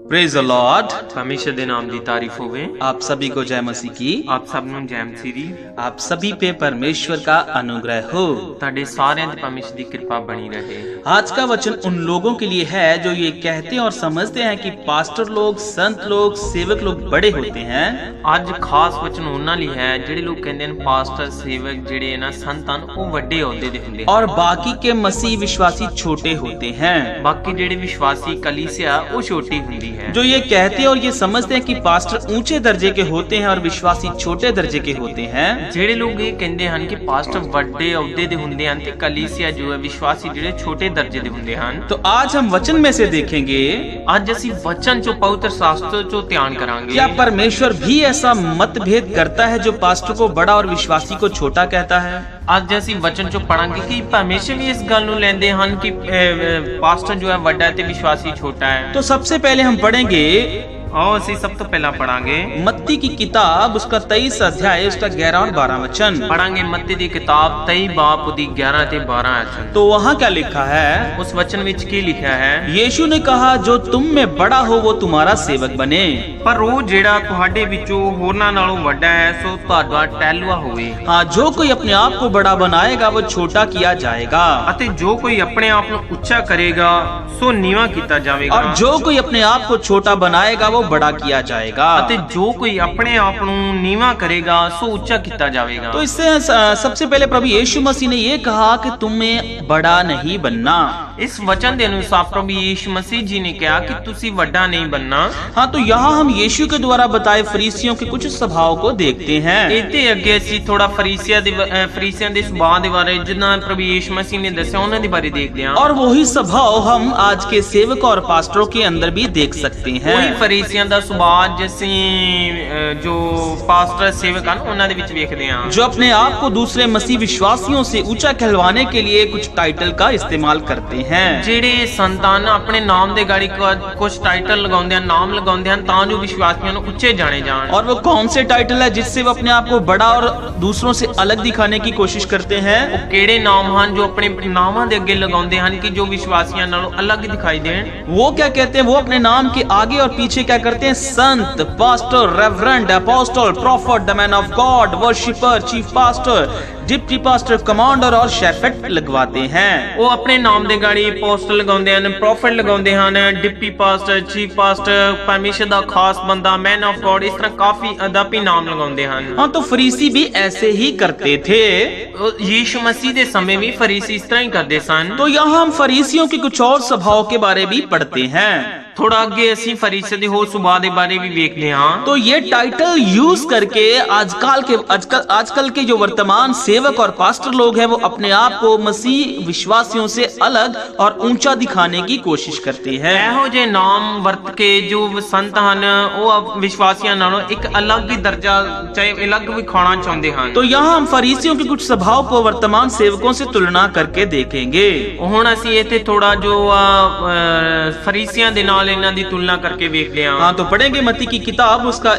Praise the Lord. हमेशा दे नाम दी तारीफ होवे। आप सभी को जय मसीह की। आप सब नु जय मसीह दी। आप सभी पे परमेश्वर का अनुग्रह हो। ताडे सारे ते परमेश्वर दी कृपा बनी रहे। आज का वचन उन लोगों के लिए है जो ये कहते और समझते हैं कि पास्टर लोग, संत लोग, सेवक लोग बड़े होते हैं। आज खास वचन उन्हां लई है जेडे लोग कहंदे ने पास्टर सेवक जेडे ना संत हन ओ वड्डे ओहदे दे हुंदे और बाकी के मसीह विश्वासी छोटे होते हैं। बाकी जेडे विश्वासी कलीसिया ओ छोटी हुंदी है। जो ये कहते और ये समझते हैं कि पास्टर ऊंचे दर्जे के होते हैं और विश्वासी छोटे दर्जे के होते हैं। जेडे लोग ये कहंदे हन कि पास्टर वड्डे ओहदे दे हुंदे हन ते कलीसिया जो है विश्वासी जेडे छोटे दर्जे दे हुंदे हन। तो आज हम वचन में से देखेंगे, आज असी वचन चो पवित्र शास्त्र चो ध्यान करांगे। क्या परमेश्वर भी ऐसा मतभेद करता है जो पास्टर को बड़ा और विश्वासी को छोटा कहता है? आज जैसी वचन चो पढ़ांगे कि परमेश्वर भी इस गल नूं लैंदे हन कि पास्टर जो है वड्डा ते विश्वासी छोटा है। तो सबसे पहले हम पढ़ेंगे, आओ असी सब तो पहला पढ़ांगे मत्ती की किताब उसका 23 अध्याय उसका 11 और 12 वचन पढ़ांगे। मत्ती दी किताब 23 बाब उदी 11 ते 12 वचन। तो वहाँ क्या लिखा है? उस वचन विच की लिखा है? यीशु ने कहा, जो तुम में बड़ा हो वो तुम्हारा सेवक बने। पर वो जेड़ा तुहाडे विचों होरना नालों वड्डा है सो तुहाडा टहलुआ होवे। हाँ, जो कोई अपने आप को बड़ा बनाएगा वो छोटा किया जाएगा, अते जो कोई अपने आप को उच्चा करेगा सो नीवा किया जाएगा। और जो कोई अपने आप को छोटा बनाएगा वो बड़ा किया जाएगा, अते जो कोई अपने आप को नीवा करेगा सो उच्चा किया जाएगा। तो इससे सबसे पहले प्रभु यीशु मसीह ने ये कहा कि तुम्हें बड़ा नहीं बनना। इस वचन के अनुसार प्रभु यीशु मसीह जी ने कहा कि तुसी वड्डा नहीं बनना। हाँ, तो यहाँ हम यीशु के द्वारा बताए फरीसियों के कुछ स्वभाव को देखते हैं। इते अगे असी थोड़ा फरीसिया दे सुभाव दे बारे जिन्ना प्रभु यीशु मसीह ने दस्या उन्हां दे बारे देखते हैं। और वही स्वभाव हम आज के सेवक और पास्टरों के अंदर भी देख सकते हैं। वही फरीसियां दा सुभाव जैसे जो पास्टर सेवक हैं उन्हां दे विच देखते हैं, जो अपने आप को दूसरे मसीह विश्वासियों से ऊंचा कहलवाने के लिए कुछ टाइटल का इस्तेमाल करते हैं। जेडे संतान अपने नाम दे गाड़ी कुछ टाइटल लगाउंदे हैं, नाम लगाउंदे हैं तां जो विश्वासियों नूं उच्चे जाने जान। और वो कौन से टाइटल है जिससे वो अपने आप को बड़ा और दूसरों से अलग दिखाने की कोशिश करते हैं? वो केड़े नाम हैं जो अपने नामां दे अगे लगाउंदे हैं कि जो विश्वासियों नालों अलग दिखाई देन? वो क्या कहते हैं? वो अपने नाम के आगे और पीछे क्या करते हैं? संत, pastor, reverend, apostle, profit, the man of God, worshipper, chief pastor, deputy pastor, commander और शेफर्ड लगवाते हैं। वो अपने नाम दे गाड़ी पोस्टर लगाउंदे हैं, प्रॉफिट लगाउंदे हैं, डिप्टी पास्टर, चीफ पास्टर, परमेश्वर दा खास बंदा, मैन ऑफ गॉड, इस तरह काफी अदापी नाम लगाउंदे हैं। हाँ, तो फरीसी भी ऐसे ही करते थे। यीशु मसीह दे समय भी फरीसी इस तरह ही करते सन। तो यहाँ हम फरीसियों के कुछ और स्वभाव के बारे भी पढ़ते हैं। थोड़ा आगे असी फरीसी दे होर सुभाव दे बारे भी देखते हैं। तो ये टाइटल यूज करके आजकल के जो वर्तमान सेवक और पास्टर लोग हैं वो अपने आप को मसीह विश्वासियों से अलग और ऊंचा दिखाने की कोशिश करते हैं। एहो जे नाम वर्त के जो संत हन वो विश्वासियों नालों एक अलग ही दर्जा चाहे अलग विखाना चाहते हैं। तो यहाँ हम फरीसियों के कुछ स्वभाव को वर्तमान सेवकों से तुलना करके देखेंगे। हुण असी इत्थे थोड़ा जो फरीसियां दे नाल इन्हां दी तुलना करके देखते हैं। हाँ, तो पढ़ेंगे मत्ती की किताब उसका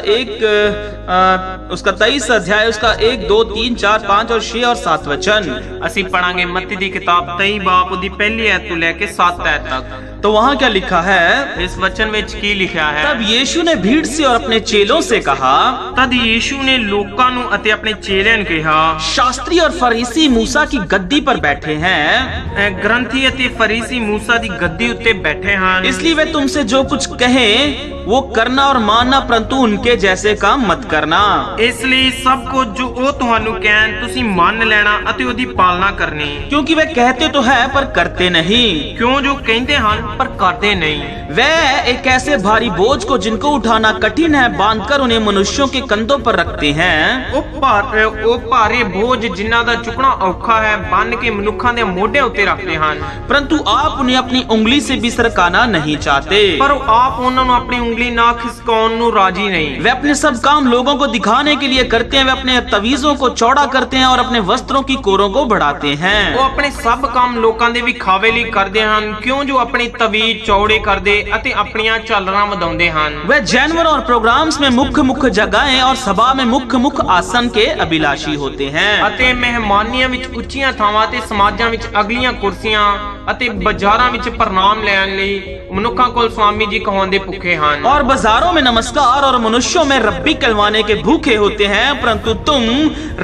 23 अध्याय उसका 1, 2, 3, 4, 5 और 6 और 7 वचन। असी पढ़ांगे मत्ती दी किताब 23 बाब उदी पहली आयत तो लेके 7 आयत तक। तो वहाँ क्या लिखा है? इस वचन में की लिखा है? तब यीशु ने भीड़ से और अपने चेलों से कहा, तद यीशु ने लोकां नूं अते अपने चेलें कहा, शास्त्री और फरीसी मूसा की गद्दी पर बैठे हैं। ग्रंथी अते फरीसी मूसा दी गद्दी उत्ते बैठे हैं, इसलिए वे तुमसे जो कुछ कहें वो करना और मानना, परंतु उनके जैसे काम मत करना। इसलिए सब को जो ओ तुहानू कहन तुसी मान लेना अते ओदी पालना करनी, क्योंकि वे कहते तो है पर करते नहीं। क्यों जो कहते हैं पर करते नहीं। वे एक ऐसे भारी बोझ को जिनको उठाना कठिन है बांधकर उन्हें मनुष्यों के कंधों पर रखते हैं। ओ भारे बोझ जिन्ना दा चुकना औखा है बांध के मनुखा दे मोढे उत्ते रखते हैं, परंतु आप उन्हें अपनी उंगली से भी सरकाना नहीं चाहते। पर आप उन्हां नूं अपनी उंगली ना खिसकाउण नूं राजी नहीं। वे अपने सब काम लोगों को दिखाने के लिए करते हैं। वे अपने तवीजों को चौड़ा करते हैं और अपने वस्त्रों की कोरों को बढ़ाते हैं। वो अपने सब काम लोकां दे विखावे लई करदे हन, क्यों जो अपनी तवीज चौड़े करदे अते अपनियां झालरां वधाउंदे हन। वे जानवर और प्रोग्राम्स में मुख्य जगहें और सभा में मुख्य आसन के अभिलाषी होते हैं। अते मेहमानियां विच उच्चियां थावां ते समाजां विच अगलियां कुर्सियां ਅਤੇ ਬਾਜ਼ਾਰਾਂ ਵਿੱਚ ਪ੍ਰਣਾਮ ਲੈਣ ਲਈ ਮਨੁੱਖਾਂ ਕੋਲ स्वामी जी ਕਹਾਉਂਦੇ ਭੁੱਖੇ ਹਨ। और बाजारों में नमस्कार और मनुष्यों में रब्बी कहलवाने के भूखे होते हैं, परंतु तुम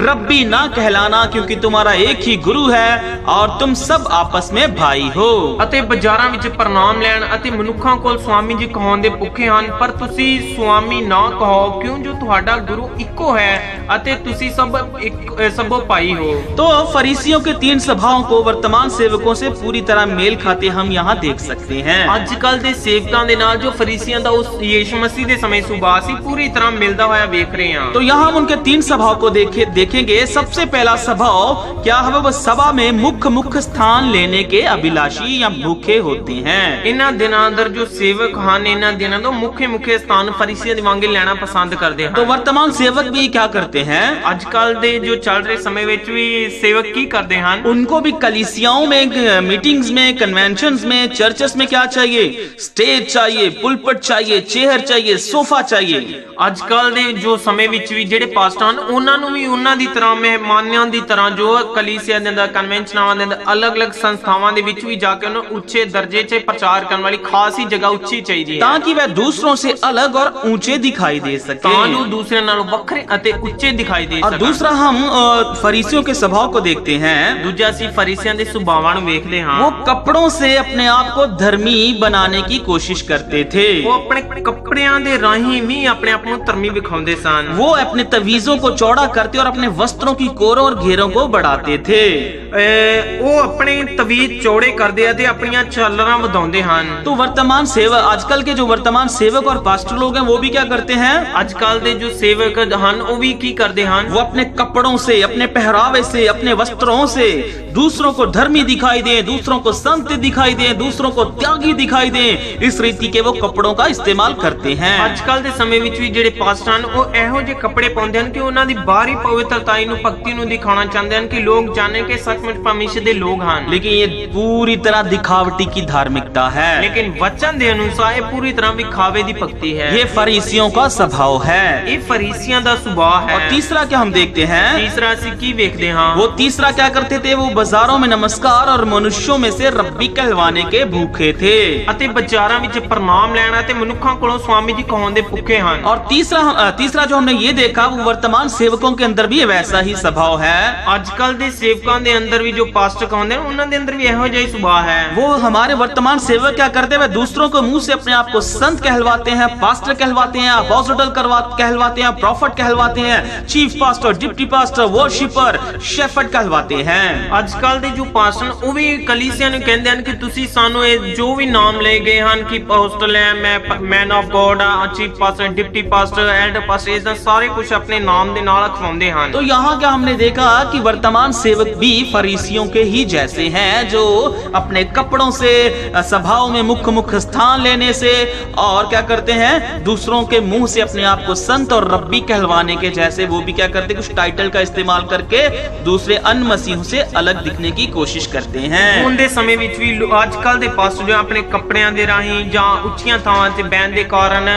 रब्बी ना कहलाना, क्योंकि तुम्हारा एक ही गुरु है और तुम सब आपस में भाई हो। ਅਤੇ ਬਾਜ਼ਾਰਾਂ ਵਿੱਚ ਪ੍ਰਣਾਮ ਲੈਣ ਅਤੇ ਮਨੁੱਖਾਂ ਕੋਲ स्वामी जी ਕਹਾਉਂਦੇ ਭੁੱਖੇ ਹਨ, ਪਰ ਤੁਸੀਂ स्वामी ਨਾ ਕਹੋ, ਕਿਉਂ ਜੋ ਤੁਹਾਡਾ ਗੁਰੂ ਇੱਕੋ ਹੈ ਅਤੇ ਤੁਸੀਂ ਸਭੋ ਭਾਈ ਹੋ। तो फरीसियों के 3 सभाओं को वर्तमान सेवकों से पूरी तरह मेल खाते हम यहाँ देख सकते हैं। ਅੱਜ ਕੱਲ ਦੇ ਸੇਵਕਾਂ ਦੇ ਨਾਲ ਜੋ ਫਰੀਸੀਆਂ ਦਾ ਉਸ ਯीशु मसीह ਦੇ ਸਮੇਂ ਸੁਭਾਅ ਸੀ ਪੂਰੀ ਤਰ੍ਹਾਂ ਮਿਲਦਾ ਹੋਇਆ ਵੇਖ ਰਹੇ ਹਾਂ। तो यहाँ हम उनके 3 सभाओं को देखेंगे। सबसे पहला स्वभाव क्या है? वो सभा में मुख्य स्थान लेने के अभिलाषी या भूखे होते हैं। ਇਹਨਾਂ ਦਿਨਾਂ ਅੰਦਰ ਜੋ ਸੇਵਕ ਹਨ ਇਹਨਾਂ ਦਿਨਾਂ ਤੋਂ ਮੁੱਖ ਸਥਾਨ ਫਰੀਸੀਆਂ ਦੇ ਵਾਂਗੇ ਲੈਣਾ ਪਸੰਦ ਕਰਦੇ तो ਹਨ। वर्तमान सेवक भी क्या करते हैं? ਅੱਜ ਕੱਲ ਦੇ ਜੋ ਚੱਲ ਰਹੇ ਸਮੇਂ ਵਿੱਚ ਵੀ ਸੇਵਕ ਕੀ ਕਰਦੇ ਹਨ? उनको भी कलीसियाओं में, मीटिंग्स में, कन्वेंशंस में, चर्चेस में क्या चाहिए? स्टेज चाहिए, पुलपट चाहिए, चेयर चाहिए, सोफा चाहिए। ਅੱਜ ਕੱਲ ਦੇ ਜੋ ਸਮੇਂ ਵਿੱਚ ਵੀ ਜਿਹੜੇ ਪਾਸਟਰ ਹਨ ਉਹਨਾਂ ਨੂੰ ਵੀ ਉਹਨਾਂ ਦੀ ਤਰ੍ਹਾਂ ਮਹਿਮਾਨਾਂ ਦੀ ਤਰ੍ਹਾਂ ਜੋ ਕਲੀਸਿਆ ਦੇ ਅੰਦਰ ਕਨਵੈਨਸ਼ਨਾਂ ਦੇ ਅੰਦਰ ਅਲੱਗ-ਅਲੱਗ ਸੰਸਥਾਵਾਂ ਦੇ ਵਿੱਚ ਵੀ ਜਾ ਕੇ ਉਹਨਾਂ ਉੱਚੇ ਦਰਜੇ 'ਚ ਪ੍ਰਚਾਰ ਕਰਨ ਵਾਲੀ ਖਾਸ ਹੀ ਜਗ੍ਹਾ ਉੱਚੀ ਚਾਹੀਦੀ ਹੈ, ताकि वह दूसरों से अलग और ऊंचे दिखाई दे सके। ਤਾਂ ਜੋ ਦੂਸਰਿਆਂ ਨਾਲੋਂ ਵੱਖਰੇ ਅਤੇ ਉੱਚੇ ਦਿਖਾਈ ਦੇ और ਸਕਣ। दूसरा हम फरीसियों के स्वभाव को देखते हैं। ਦੂਜਾ ਅਸੀਂ ਫਰੀਸੀਆਂ ਦੇ ਸੁਭਾਵਾਂ ਨੂੰ ਵੇਖਦੇ ਹਾਂ। वो कपड़ों से अपने आप को धर्मी बनाने की कोशिश करते थे। ਉਹ ਆਪਣੇ ਕੱਪੜਿਆਂ ਦੇ ਰਾਹੀਂ ਵੀ ਆਪਣੇ ਆਪ ਨੂੰ ਧਰਮੀ ਵਿਖਾਉਂਦੇ ਸਨ। वो अपने तवीजों को चौड़ा करते और अपने वस्त्रों की कोरों और घेरों को बढ़ाते थे। ਉਹ ਆਪਣੇ ਤਵੀਜ਼ ਚੌੜੇ ਕਰਦੇ ਅਤੇ ਆਪਣੀਆਂ ਚਾਲਰਾਂ ਵਧਾਉਂਦੇ ਹਨ। तो वर्तमान सेवक, आजकल के जो वर्तमान सेवक और पास्टर लोग हैं वो भी क्या करते हैं? ਅੱਜ ਕੱਲ ਦੇ ਜੋ ਸੇਵਕ ਹਨ ਉਹ ਵੀ ਕੀ ਕਰਦੇ ਹਨ? वो अपने कपड़ों से, अपने पहरावे से, अपने वस्त्रों से दूसरों को धर्मी दिखाई दें, दूसरों को संत दिखाई दें, दूसरों को त्यागी दिखाई दें, इस रीति के वो कपड़ों का इस्तेमाल करते हैं। ਅੱਜ ਕੱਲ ਦੇ ਸਮੇਂ ਵਿੱਚ ਵੀ ਜਿਹੜੇ ਪਾਸਟਰ ਹਨ ਉਹ ਇਹੋ ਜਿਹੇ ਕੱਪੜੇ ਪਾਉਂਦੇ ਹਨ ਕਿ ਉਹਨਾਂ ਦੀ ਬਾਹਰੀ ਪਵਿੱਤਰਤਾਈ ਨੂੰ, ਭਗਤੀ ਨੂੰ ਦਿਖਾਉਣਾ ਚਾਹੁੰਦੇ ਹਨ ਕਿ ਲੋਕ ਜਾਣੇ ਕਿ ਸੱਚਮੁੱਚ ਪਰਮੇਸ਼ਰ ਦੇ ਲੋਕ ਹਨ। लेकिन ये पूरी तरह दिखावटी की धार्मिकता है। ਲੇਕਿਨ ਵਚਨ ਦੇ ਅਨੁਸਾਰ ਇਹ ਪੂਰੀ ਤਰ੍ਹਾਂ ਵਿਖਾਵੇ ਦੀ ਭਗਤੀ ਹੈ। ये फरीसियों का स्वभाव है। ਇਹ ਫਰੀਸੀਆਂ ਦਾ ਸੁਭਾਅ ਹੈ। और तीसरा क्या हम देखते हैं? ਤੀਸਰਾ ਅਸੀਂ ਕੀ ਵੇਖਦੇ ਹਾਂ? वो तीसरा क्या करते थे? वो बाजारों में नमस्कार और मनुष्यों में से रब्बी कहलवाने के भूखे थे। ਅਤੇ ਬਾਜ਼ਾਰਾਂ ਵਿੱਚ ਪ੍ਰਣਾਮ ਲੈਣਾ ਤੇ ਮਨੁੱਖਾਂ ਕੋਲੋਂ स्वामी जी ਕਹਾਉਣ ਦੇ ਭੁੱਖੇ ਹਨ। और तीसरा जो हमने ये देखा, वो वर्तमान सेवकों के अंदर भी वैसा ही स्वभाव है। ਅੱਜ ਕੱਲ ਦੇ ਸੇਵਕਾਂ ਦੇ ਅੰਦਰ ਵੀ ਜੋ ਪਾਸਟਰ ਕਹਾਉਂਦੇ ਨੇ ਉਹਨਾਂ ਦੇ ਅੰਦਰ ਵੀ ਇਹੋ ਜਿਹਾ ਹੀ ਸੁਭਾਅ ਹੈ। वो हमारे वर्तमान सेवक क्या करते हैं? वे दूसरों को मुंह से अपने आप को संत कहलवाते हैं, पास्टर कहलवाते हैं, अपोस्टल कहलवाते हैं, प्रॉफिट कहलवाते हैं, chief pastor, deputy pastor, worshipper, shepherd कहलवाते हैं। ਅੱਜ ਕੱਲ ਦੇ ਜੋ ਪਾਸਟਰ ਉਹ ਵੀ ਕਲੀਸਿਆ ਨੂੰ ਕਹਿੰਦੇ ਹਨ ਕਿ ਤੁਸੀਂ ਸਾਨੂੰ ਇਹ ਜੋ ਵੀ ਨਾਮ ਲਏ ਗਏ ਹਨ ਕਿ ਅਪੋਸਟਲ ਹੈ, ਮੈਂ ਮੈਨ ਆਫ ਗੋਡ ਆ, chief pastor, deputy pastor, elder pastor, ਇਹਦਾ ਸਾਰੇ ਕੁਝ ਆਪਣੇ ਨਾਮ ਦੇ ਨਾਲ ਖਵਾਉਂਦੇ ਹਨ। तो यहाँ क्या हमने देखा कि वर्तमान सेवक भी फरीसियों के ही जैसे हैं, जो अपने कपड़ों से, सभाओं में मुख्य स्थान लेने से और क्या करते हैं, दूसरों के मुंह से अपने आप को संत और रब्बी कहलवाने के जैसे वो भी क्या करते हैं, कुछ टाइटल का इस्तेमाल करके दूसरे अन्य मसीहों से अलग दिखने की कोशिश करते हैं। ਹੁਣ ਦੇ ਸਮੇਂ ਵਿੱਚ ਵੀ ਅੱਜ ਕੱਲ ਦੇ ਪਾਸਟਰ ਜੋ ਆਪਣੇ ਕੱਪੜਿਆਂ ਦੇ ਰਾਹੀਂ ਜਾਂ ਉੱਚੀਆਂ ਥਾਵਾਂ ਤੇ ਬਹਿਣ ਦੇ ਕਾਰਨ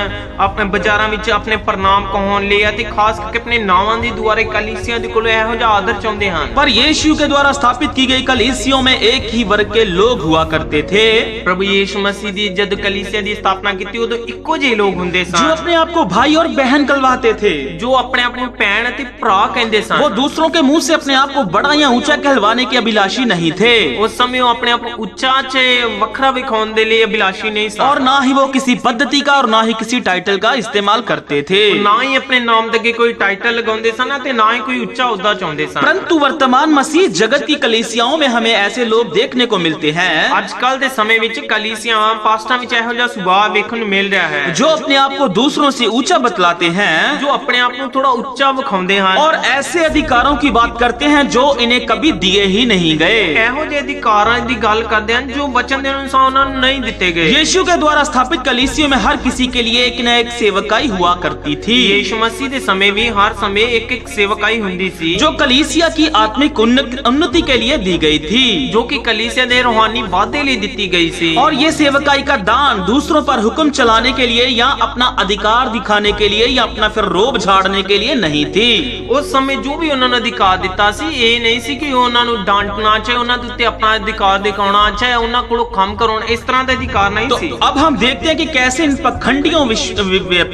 ਆਪਣੇ ਬਾਜ਼ਾਰਾਂ ਵਿੱਚ ਆਪਣੇ ਪ੍ਰਣਾਮ ਕਹਾਉਣ ਲਈ ਅਤੇ ਖਾਸ ਕਰਕੇ ਆਪਣੇ ਨਾਵਾਂ ਦੀ ਦੁਆਰੇ ਕਲੀਸਿਆ ਦੇ ਕੋਲ ਇਹੋ ਜਿਹਾ ਆਦਰ ਚਾਹੁੰਦੇ ਹਨ। पर यीशु के द्वारा स्थापित की गई कलीसियों में एक ही वर्ग के लोग हुआ करते थे। ਪ੍ਰਭੂ ਯੀਸ਼ੂ ਮਸੀਹ ਦੀ ਜਦ ਕਲੀਸਿਆ ਦੀ ਸਥਾਪਨਾ ਕੀਤੀ ਉਦੋਂ ਇੱਕੋ ਜਿਹੇ ਲੋਕ ਹੁੰਦੇ जो ਸਨ अपने आप को भाई और बहन कहलवाते थे। ਜੋ ਆਪਣੇ ਆਪ ਨੂੰ ਭੈਣ ਅਤੇ ਭਰਾ ਕਹਿੰਦੇ वो ਸਨ। दूसरों के मुंह से अपने आप को बड़ा या ऊंचा कहलवाने के अभिलाषी नहीं थे। ਉਸ ਸਮੇਂ ਉਹ ਆਪਣੇ ਆਪ ਨੂੰ ਉੱਚਾ ਤੇ ਵੱਖਰਾ ਵਿਖਾਉਣ ਦੇ ਲਈ ਅਭਿਲਾਸ਼ੀ ਨਹੀਂ ਸਨ। और ना ही वो किसी पद्धति का और ना ही किसी टाइटल का इस्तेमाल करते थे। ਨਾ ਹੀ ਆਪਣੇ ਨਾਮ ਤੇ ਅੱਗੇ ਕੋਈ ਟਾਈਟਲ ਲਗਾਉਂਦੇ ਸਨ ਅਤੇ ਨਾ ਹੀ ਕੋਈ ਉੱਚਾ ਅਹੁਦਾ ਚਾਹੁੰਦੇ ਸਨ। परंतु वर्तमान मसीह जगत की कलीसियाओं में हमें ऐसे लोग देखने को मिलते हैं ਅੱਜ ਕੱਲ ਦੇ ਸਮੇਂ ਵਿੱਚ ਕਲੀਸਿयावां ਪਾਸਟਰਾਂ ਵਿੱਚ ਇਹੋ ਜਿਹਾ ਸੁਭਾਅ ਵੇਖਣ ਨੂੰ ਮਿਲ ਰਿਹਾ ਹੈ जो अपने आप को दूसरों से ऊंचा बतलाते हैं ਜੋ ਆਪਣੇ ਆਪ ਨੂੰ ਥੋੜਾ ਉੱਚਾ ਵਿਖਾਉਂਦੇ ਹਨ और ऐसे अधिकारों की बात करते हैं जो इन्हें कभी दिए ही नहीं गए। ਇਹੋ ਜਿਹੇ ਅਧਿਕਾਰਾਂ ਦੀ ਗੱਲ ਕਰਦੇ ਹਨ ਜੋ ਵਚਨ ਦੇ ਅਨੁਸਾਰ ਉਹਨਾਂ ਨੂੰ ਨਹੀਂ ਦਿੱਤੇ ਗਏ। यीशु के द्वारा स्थापित कलीसियों में हर किसी के लिए एक न एक सेवकाई हुआ करती थी, ਯीशु मसीह ਦੇ ਸਮੇਂ ਵੀ ਹਰ ਸਮੇਂ ਇੱਕ ਇੱਕ ਸੇਵਕਾਈ ਹੁੰਦੀ ਸੀ जो कलीसिया की आत्मिक उन्नति के लिए दी गई थी, ਜੋ ਕਿ ਕਲੀਸਿया ਦੇ ਰੂਹਾਨੀ ਵਾਧੇ ਲਈ ਦਿੱਤੀ ਗਈ ਸੀ। और ये सेवकाई का दान दूसरों पर हुक्म चलाने के लिए या अपना अधिकार दिखाने के लिए या अपना फिर रोब झाड़ने के लिए नहीं थी। ਉਸ ਸਮੇਂ ਜੋ ਵੀ ਉਹਨਾਂ ਨੂੰ ਅਧਿਕਾਰ ਦਿੱਤਾ ਸੀ ਇਹ ਨਹੀਂ ਸੀ ਕਿ ਉਹਨਾਂ ਨੂੰ ਡਾਂਟਣਾ ਚਾਹੇ ਉਹਨਾਂ ਦੇ ਉੱਤੇ ਆਪਣਾ ਅਧਿਕਾਰ ਅਧਿਕਾਰ ਦਿਖਾਉਣਾ, ਚਾਹੇ ਉਹਨਾਂ ਕੋਲੋਂ ਕੰਮ ਕਰਾਉਣਾ, ਇਸ ਤਰ੍ਹਾਂ ਦਾ ਅਧਿਕਾਰ ਨਹੀਂ तो ਸੀ। अब हम देखते हैं कि कैसे इन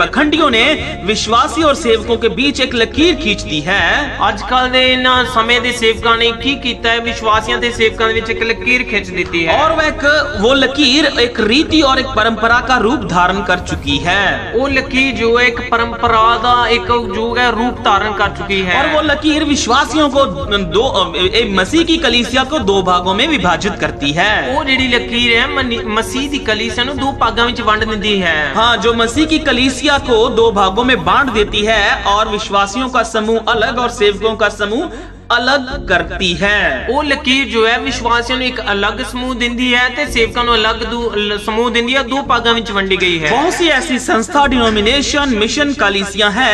पखंडियों ने विश्वासी और सेवकों के बीच एक लकीर खींच दी है। ਅੱਜ ਕੱਲ ਦੇ ਇਹਨਾਂ ਸਮੇਂ ਦੇ ਸੇਵਕਾਂ ਨੇ ਕੀ ਕੀਤਾ ਹੈ, ਵਿਸ਼ਵਾਸੀਆਂ ਤੇ ਸੇਵਕਾਂ ਦੇ ਵਿੱਚ ਇੱਕ ਲਕੀਰ ਖਿੱਚ ਦਿੱਤੀ ਹੈ। और वो लकीर एक रीति और एक परंपरा का रूप धारण कर चुकी है। ਉਹ ਲਕੀਰ ਜੋ ਹੈ ਇੱਕ ਪਰੰਪਰਾ ਦਾ ਇੱਕ ਜੋ ਹੈ ਰੂਪ ਧਾਰਨ ਕਰ ਚੁੱਕੀ ਹੈ। और वो लकीर विश्वासियों को मसीह की कलीसिया को दो भागों में विभाजित करती है। ਉਹ ਜਿਹੜੀ ਲਕੀਰ ਹੈ ਮਸੀਹ ਦੀ ਕਲੀਸਿया ਨੂੰ ਦੋ ਭਾਗਾਂ ਵਿੱਚ ਵੰਡ ਦਿੰਦੀ ਹੈ। हाँ, जो मसीह की कलीसिया को दो भागों में बांट देती है और विश्वासियों का समूह अलग और सेवकों का समूह अलग करती है। ਉਹ ਲਕੀਰ ਜੋ ਹੈ ਵਿਸ਼ਵਾਸੀਆਂ ਨੂੰ ਇੱਕ ਅਲੱਗ ਸਮੂਹ ਦਿੰਦੀ ਹੈ ਤੇ ਸੇਵਕਾਂ ਨੂੰ ਅਲੱਗ ਸਮੂਹ ਦਿੰਦੀ ਹੈ, ਦੋ ਭਾਗਾਂ ਵਿੱਚ ਵੰਡੀ ਗਈ ਹੈ। बहुत सी ऐसी संस्था, डिनोमिनेशन, मिशन, कलीसिया है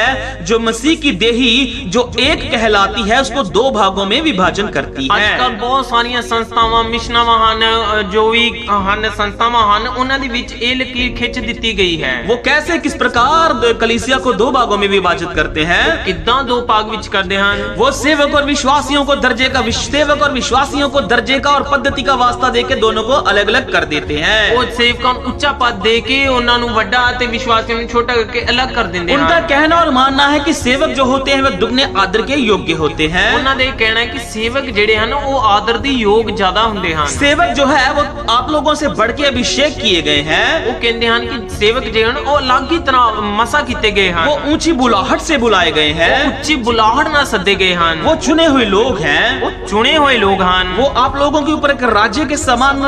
जो मसीह की देही जो एक कहलाती है उसको दो भागों में विभाजन करती ਅੱਜ ਕੱਲ है। ਬਹੁਤ ਸਾਰੀਆਂ ਸੰਸਥਾਵਾਂ, ਮਿਸ਼ਨਾਵਾਂ ਹਨ, ਜੋ ਵੀ ਹਨ ਸੰਸਥਾਵਾਂ ਹਨ, ਉਹਨਾਂ ਦੇ ਵਿੱਚ ਇਹ ਲਕੀਰ ਖਿੱਚ ਦਿੱਤੀ ਗਈ ਹੈ। वो कैसे किस प्रकार कलीसिया को दो भागों में विभाजित करते हैं? ਕਿੱਦਾਂ ਦੋ ਭਾਗ ਵਿੱਚ ਕਰਦੇ ਹਨ? वो सेवक और विश्वासियों को दर्जे का सेवक और विश्वासियों को दर्जे का और पद्धति का वास्ता देके दोनों को अलग अलग कर देते हैं। ਉਹ ਸੇਵਕਾਂ ਨੂੰ ਉੱਚਾ ਪਦ ਦੇ ਕੇ ਉਹਨਾਂ ਨੂੰ ਵੱਡਾ ਅਤੇ ਵਿਸ਼ਵਾਸੀਆਂ ਨੂੰ ਛੋਟਾ ਕਰਕੇ ਅਲੱਗ ਕਰ ਦਿੰਦੇ ਹਨ। उनका कहना और मानना है कि सेवक जो होते हैं वे दुगने आदर के योग्य होते हैं। ਉਹਨਾਂ ਦਾ ਇਹ ਕਹਿਣਾ ਹੈ ਕਿ ਸੇਵਕ ਜਿਹੜੇ ਹਨ ਉਹ ਆਦਰ ਦੇ ਯੋਗ ਜ਼ਿਆਦਾ ਹੁੰਦੇ ਹਨ। सेवक जो है वो आप लोगों से बढ़ के अभिषेक किए गए हैं। ਉਹ ਕਹਿੰਦੇ ਹਨ ਕਿ ਸੇਵਕ ਜਿਹੜੇ ਹਨ ਉਹ ਅਲੱਗ ਹੀ ਤਰ੍ਹਾਂ ਮਸਾ ਕੀਤੇ ਗਏ ਹਨ। वो ऊंची बुलाहट से बुलाए गए हैं। ਉੱਚੀ ਬੁਲਾਹਟ ਨਾਲ ਸੱਦੇ ਗਏ ਹਨ। वो चुने हुए लोग हैं। ਉਹ ਚੁਣੇ ਹੋਏ ਲੋਕ ਹਨ। वो आप लोगों के ऊपर एक राज्य के समान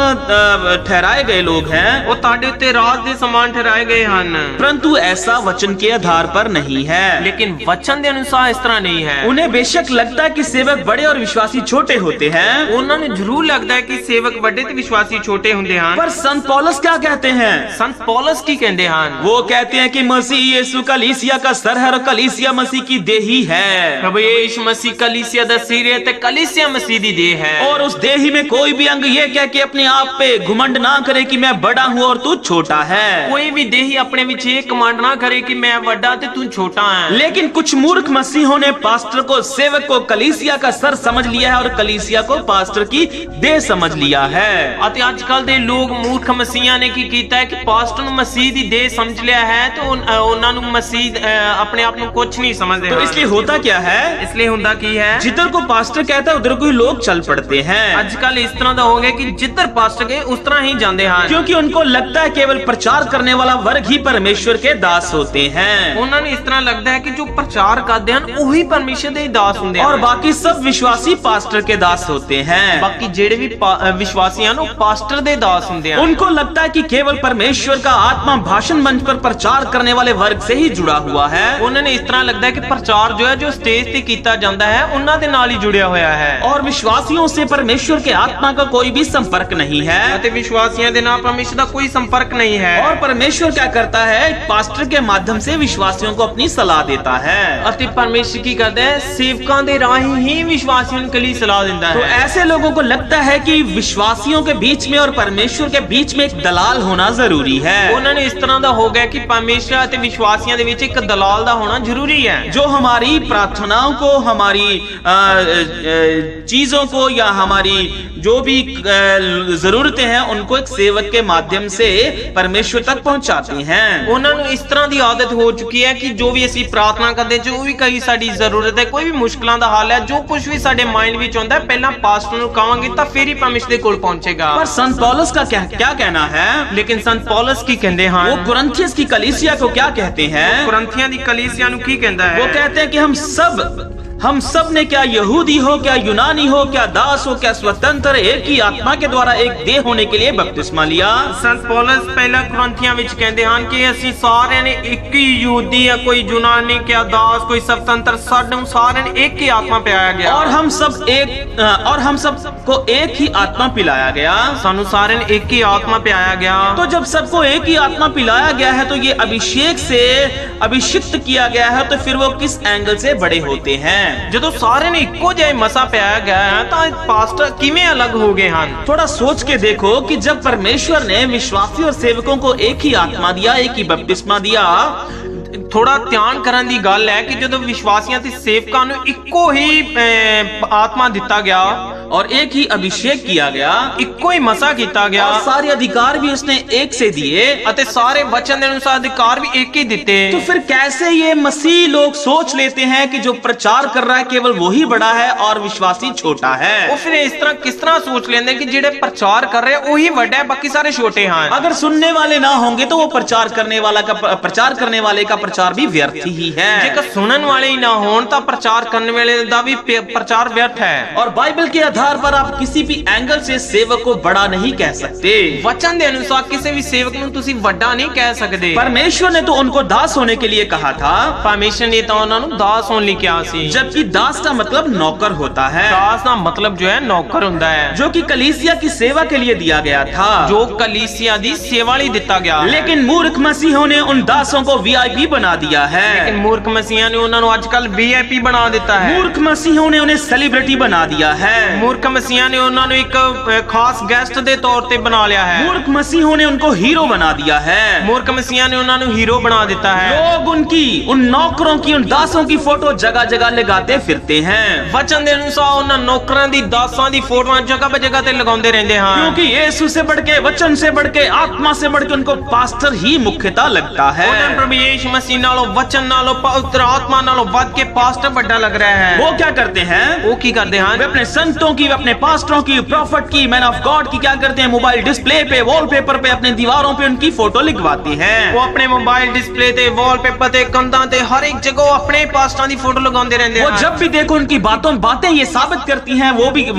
ठहराए गए लोग हैं। ਉਹ ਤੁਹਾਡੇ ਉੱਤੇ ਰਾਜ ਦੇ ਸਮਾਨ ਠਹਿਰਾਏ ਗਏ ਹਨ। परंतु ऐसा वचन के आधार पर नहीं है। ਲੇਕਿन वचन ਦੇ ਅਨੁਸਾਰ ਇਸ ਤਰ੍ਹਾਂ ਨਹੀਂ ਹੈ। उन्हें बेशक लगता है कि सेवक बड़े और विश्वासी छोटे होते हैं। ਉਹਨਾਂ ਨੂੰ ਜ਼ਰੂਰ ਲੱਗਦਾ ਹੈ ਕਿ ਸੇਵਕ ਵੱਡੇ ਤੇ ਵਿਸ਼ਵਾਸੀ ਛੋਟੇ ਹੁੰਦੇ ਹਨ। पर संत पौलुस क्या कहते हैं? ਸੰਤ ਪੌਲਸ ਕੀ ਕਹਿੰਦੇ ਹਨ? वो कहते हैं कि मसीह यीशु कलीसिया का सर है और कलीसिया मसीह की देही है। ਪ੍ਰਭੂ ਯीशु मसीह कलीसिया ਦਾ ਸਿਰ ਹੈ ਤੇ ਕਲੀਸਿया मसीह ਦੀ ਦੇਹ ਹੈ। और उस देही में कोई भी अंग ये कह के अपने आप पे घुमंड ना करे कि मैं बड़ा हूँ और तू छोटा है। ਕੋਈ ਵੀ ਦੇਹੀ ਆਪਣੇ ਵਿੱਚ ਇਹ ਕਮਾਂਡ ਨਾ ਕਰੇ ਕਿ ਮੈਂ ਵੱਡਾ ਤੇ ਤੂੰ ਛੋਟਾ ਹੈ। लेकिन कुछ मूर्ख मसीहों ने पास्टर को, सेवक को कलीसिया का सर समझ लिया है और कलीसिया को पास्टर की देह समझ लिया है। ਅਤੇ ਅੱਜ ਕੱਲ ਦੇ ਲੋਕ ਮੂਰਖ ਮਸੀਹਾਂ ਨੇ ਕੀ ਕੀਤਾ ਹੈ ਕਿ ਪਾਸਟਰ ਨੂੰ ਮਸੀਹ ਦੀ ਦੇਹ ਸਮਝ ਲਿਆ ਹੈ ਤੇ ਉਹਨਾਂ ਨੂੰ ਮਸੀਹ ਆਪਣੇ ਆਪ ਨੂੰ ਕੁਝ ਨਹੀਂ ਸਮਝਦੇ तो ਹਨ। इसलिए होता क्या है? ਇਸ ਲਈ ਹੁੰਦਾ ਕੀ ਹੈ, जिधर को पास्टर कहता है उधर को ही लोग चल पड़ते हैं। ਅੱਜ ਕੱਲ ਇਸ ਤਰ੍ਹਾਂ ਦਾ ਹੋ ਗਿਆ ਕਿ ਜਿੱਧਰ ਪਾਸਟਰ ਗਏ ਉਸ ਤਰ੍ਹਾਂ ਹੀ ਜਾਂਦੇ ਹਨ। क्योंकि उनको लगता है केवल प्रचार करने वाला वर्ग ही परमेश्वर के दास होते हैं ਉਹਨਾਂ ਨੂੰ ਇਸ ਤਰ੍ਹਾਂ ਲੱਗਦਾ ਹੈ ਕਿ ਜੋ ਪ੍ਰਚਾਰ ਕਰਦੇ ਹਨ ਉਹੀ ਪਰਮੇਸ਼ਰ ਦੇ ਦਾਸ ਹੁੰਦੇ और ਹਨ। बाकी सब विश्वासी पास्टर के दास होते हैं। ਬਾਕੀ ਜਿਹੜੇ ਵੀ ਵਿਸ਼ਵਾਸੀ ਹਨ ਉਹ ਪਾਸਟਰ ਦੇ ਦਾਸ ਹੁੰਦੇ ਹਨ। उनको लगता है कि केवल परमेश्वर का आत्मा भाषण मंच पर प्रचार करने वाले वर्ग से ही जुड़ा हुआ है। ਉਹਨਾਂ ਨੇ ਇਸ ਤਰ੍ਹਾਂ ਲੱਗਦਾ ਹੈ ਕਿ ਪ੍ਰਚਾਰ ਜੋ ਹੈ ਜੋ ਸਟੇਜ ਤੇ ਕੀਤਾ ਜਾਂਦਾ ਹੈ ਉਹਨਾਂ ਦੇ ਨਾਲ ਹੀ ਜੁੜਿਆ ਹੋਇਆ ਹੈ। और विश्वासियों से परमेश्वर के आत्मा का कोई भी संपर्क नहीं है। ਅਤੇ ਵਿਸ਼ਵਾਸੀਆਂ ਦੇ ਨਾਲ ਪਰਮੇਸ਼ਰ ਦਾ ਕੋਈ ਸੰਪਰਕ ਨਹੀਂ ਹੈ। और परमेश्वर क्या करता है? पास्टर के माध्यम से विश्वासियों को अपनी सलाह देता है। ਅਤੇ ਪਰਮੇਸ਼ਰ ਕੀ ਕਰਦਾ ਹੈ, ਸੇਵਕਾਂ ਦੇ ਰਾਹੀਂ ਹੀ ਵਿਸ਼ਵਾਸੀਆਂ ਨੂੰ ਕਲੀ ਸਲਾਹ ਦਿੰਦਾ तो ਹੈ। ऐसे लोगों को लगता है कि विश्वासियों के बीच में और परमेश्वर के बीच में एक दलाल होना जरूरी है। ਉਹਨਾਂ ਨੂੰ ਇਸ ਤਰ੍ਹਾਂ ਦਾ ਹੋ ਗਿਆ ਕਿ ਪਰਮੇਸ਼ਰ ਅਤੇ ਵਿਸ਼ਵਾਸੀਆਂ ਦੇ ਵਿੱਚ ਇੱਕ ਦਲਾਲ ਦਾ ਹੋਣਾ ਜ਼ਰੂਰੀ ਹੈ। जो हमारी प्रार्थनाओं को, हमारी चीजों को या हमारी जो भी जरूरतें हैं उनको एक सेवक के माध्यम से परमेश्वर तक पहुंचाती हैं। ਉਹਨਾਂ ਨੂੰ ਇਸ ਤਰ੍ਹਾਂ ਦੀ ਆਦਤ ਹੋ ਚੁੱਕੀ ਹੈ ਕਿ ਜੋ ਵੀ ਅਸੀਂ ਪ੍ਰਾਰਥਨਾ ਕਰਦੇ, ਜੋ ਵੀ ਕਈ ਸਾਡੀ ਜ਼ਰੂਰਤ ਹੈ, ਕੋਈ ਵੀ ਮੁਸ਼ਕਲਾਂ ਦਾ ਹੱਲ ਹੈ, ਜੋ ਕੁਝ ਵੀ ਸਾਡੇ ਮਾਈਂਡ ਵਿੱਚ ਆਉਂਦਾ ਹੈ, ਪਹਿਲਾਂ ਪਾਸਟਰ ਨੂੰ ਕਹਾਂਗੇ ਤਾਂ ਫਿਰ ਹੀ ਪਰਮੇਸ਼ਰ ਦੇ ਕੋਲ ਪਹੁੰਚੇਗਾ। पर संत पौलुस का क्या कहना है? ਲੇਕਿਨ ਸੰਤ ਪੌਲਸ ਕੀ ਕਹਿੰਦੇ वो ਹਨ? कुरिन्थियस की कलीसिया को क्या कहते हैं? ਕੁਰਿੰਥੀਆਂ ਦੀ ਕਲੀਸਿया ਨੂੰ ਕੀ ਕਹਿੰਦਾ वो ਹੈ? कहते हैं कि हम सब ने, क्या यहूदी हो, क्या यूनानी हो, क्या दास हो, क्या स्वतंत्र, एक ही आत्मा के द्वारा एक देह होने के लिए बपतिस्मा लिया। ਸੰਤ ਪੌਲਸ ਪਹਿਲਾਂ ਕੁਰਿੰਥੀਆਂ ਵਿੱਚ ਕਹਿੰਦੇ ਹਨ ਕਿ ਅਸੀਂ ਸਾਰਿਆਂ ਨੇ ਇੱਕ ਹੀ ਯਹੂਦੀ ਆ, ਕੋਈ ਯੂਨਾਨੀ, ਕਿਆ ਦਾਸ, ਕੋਈ स्वतंत्र, ਸਾਨੂੰ ਸਾਰਿਆਂ ਨੇ ਇੱਕ ਹੀ ਆਤਮਾ ਪਿਆਇਆ ਗਿਆ। और हम सबको एक ही आत्मा पिलाया गया। ਸਾਨੂੰ ਸਾਰਿਆਂ ਨੇ ਇੱਕ ਹੀ ਆਤਮਾ ਪਿਆਇਆ ਗਿਆ। तो जब सबको एक ही आत्मा पिलाया गया है तो ये अभिषेक से अभिषिक्त किया गया है, तो फिर वो किस एंगल से बड़े होते हैं? ਜਦੋਂ ਸਾਰਿਆਂ ਨੇ ਇੱਕੋ ਜਿਹਾ ਮਸਾ ਪਿਆਇਆ ਗਿਆ ਹੈ ਤਾਂ ਪਾਸਟਰ ਕਿਵੇਂ ਅਲੱਗ ਹੋ ਗਏ ਹਨ? थोड़ा सोच के देखो कि जब परमेश्वर ने विश्वासी और सेवकों को एक ही आत्मा दिया, एक ही बपतिस्मा दिया, ਥੋੜਾ ਧਿਆਨ ਕਰਨ ਦੀ ਗੱਲ ਹੈ ਕਿ ਜਦੋਂ ਵਿਸ਼ਵਾਸੀਆਂ ਤੇ ਸੇਵਕਾਂ ਨੂੰ ਇੱਕੋ ਹੀ ਆਤਮਾ ਦਿੱਤਾ ਗਿਆ और एक ही अभिषेक किया गया ਇੱਕੋ ਹੀ ਮਸਾ ਕੀਤਾ ਗਿਆ और सारे अधिकार भी उसने एक से दिए। ਅਤੇ ਸਾਰੇ ਵਚਨ ਦੇ ਅਨੁਸਾਰ ਅਧਿਕਾਰ ਵੀ ਇੱਕ ਹੀ ਦਿੱਤੇ। तो फिर कैसे ये मसीह लोग सोच लेते हैं कि जो प्रचार कर रहा है केवल वही बड़ा है और विश्वासी छोटा है? ਉਹ ਫਿਰ ਇਸ ਤਰ੍ਹਾਂ ਕਿਸ ਤਰ੍ਹਾਂ ਸੋਚ ਲੈਂਦੇ ਕਿ ਜਿਹੜੇ ਪ੍ਰਚਾਰ ਕਰ ਰਹੇ ਉਹੀ ਵੱਡਾ ਹੈ ਬਾਕੀ ਸਾਰੇ ਛੋਟੇ ਹਨ। अगर सुनने वाले ना होंगे तो वो प्रचार करने वाले का प्रचार भी व्यर्थ ही है। ਜੇਕਰ ਸੁਣਨ ਵਾਲੇ ਹੀ ਨਾ ਹੋਣ ਤਾਂ ਪ੍ਰਚਾਰ ਕਰਨ ਵਾਲੇ ਦਾ ਵੀ ਪ੍ਰਚਾਰ व्यर्थ है। और बाइबल के आधार पर आप किसी भी एंगल से सेवक को बड़ा नहीं कह सकते। वचन ਦੇ ਅਨੁਸਾਰ ਕਿਸੇ ਵੀ ਸੇਵਕ ਨੂੰ ਤੁਸੀਂ ਵੱਡਾ ਨਹੀਂ ਕਹਿ ਸਕਦੇ। परमेश्वर ने तो उनको दास होने के लिए कहा था, ਪਰਮੇਸ਼ਰ ਨੇ ਤਾਂ ਉਹਨਾਂ ਨੂੰ ਦਾਸ ਹੋਣ ਲਈ ਕਿਹਾ ਸੀ। जबकि दास का मतलब नौकर होता है, ਦਾਸ ਦਾ ਮਤਲਬ ਜੋ ਹੈ ਨੌਕਰ ਹੁੰਦਾ ਹੈ, जो कि कलीसिया की सेवा के लिए दिया गया था, ਜੋ ਕਲੀਸਿया ਦੀ ਸੇਵਾ ਲਈ ਦਿੱਤਾ ਗਿਆ। लेकिन मूर्ख मसीहों ने उन दासों को वीआईपी बना दिया है। ਲੇਕਿਨ ਮੂਰਖ ਮਸੀਹਾਂ ਨੇ ਉਹਨਾਂ ਨੂੰ ਅੱਜਕੱਲ ਵੀਆਈਪੀ ਬਣਾ ਦਿੱਤਾ ਹੈ। मूर्ख मसीहों ने उन्हें सेलिब्रिटी बना दिया है। ਮੂਰਖ ਮਸੀਹਾਂ ਨੇ ਉਹਨਾਂ ਨੂੰ ਇੱਕ ਖਾਸ ਗੈਸਟ ਦੇ ਤੌਰ ਤੇ ਬਣਾ ਲਿਆ ਹੈ। मूर्ख मसीहों ने उनको हीरो बना दिया है। ਮੂਰਖ ਮਸੀਹਾਂ ਨੇ ਉਹਨਾਂ ਨੂੰ ਹੀਰੋ ਬਣਾ ਦਿੱਤਾ ਹੈ। लोग उनकी, उन नौकरों की, उन दासों की फोटो जगह जगह लगाते फिरते हैं, वचन ਦੇ ਅਨੁਸਾਰ ਉਹਨਾਂ ਨੌਕਰਾਂ ਦੀ ਦਾਸਾਂ ਦੀ ਫੋਟੋਆਂ ਜਗ੍ਹਾ ਜਗ੍ਹਾ ਤੇ ਲਗਾਉਂਦੇ ਰਹਿੰਦੇ ਹਨ। क्योंकि यीशु से बढ़ के, वचन से बढ़ के, आत्मा से बढ़ के उनको पास्टर ही मुख्यतः लगता है। ਉਹਨਾਂ ਨੂੰ ਪ੍ਰਭੂ ਯੀਸ਼ੂ ਮਸੀਹ ਨਾਲੋਂ, ਵਚਨ ਨਾਲੋਂ, ਪਵਿੱਤਰ ਆਤਮਾ ਨਾਲੋਂ ਵੱਧ ਕੇ ਪਾਸਟਰ ਵੱਡਾ ਲੱਗ ਰਿਹਾ ਹੈ। वो क्या करते हैं? ਉਹ ਕੀ ਕਰਦੇ वे ਹਨ? अपने संतों की, वे अपने पास्टरों की, प्रॉफिट की, मैन ऑफ गॉड की क्या करते हैं? मोबाइल डिस्प्ले पे, वॉलपेपर पे, अपने दीवारों पे उनकी फोटो लिखवाते हैं। ਉਹ ਆਪਣੇ ਮੋਬਾਈਲ ਡਿਸਪਲੇ ਤੇ, ਵਾਲਪੇਪਰ ਤੇ, ਕੰਧਾਂ ਤੇ, ਹਰ ਇੱਕ ਜਗ੍ਹਾ ਉਹ ਆਪਣੇ ਪਾਸਟਰਾਂ ਦੀ ਫੋਟੋ ਲਗਾਉਂਦੇ ਰਹਿੰਦੇ वो ਹਨ। जब भी देखो उनकी बातें ये साबित करती हैं,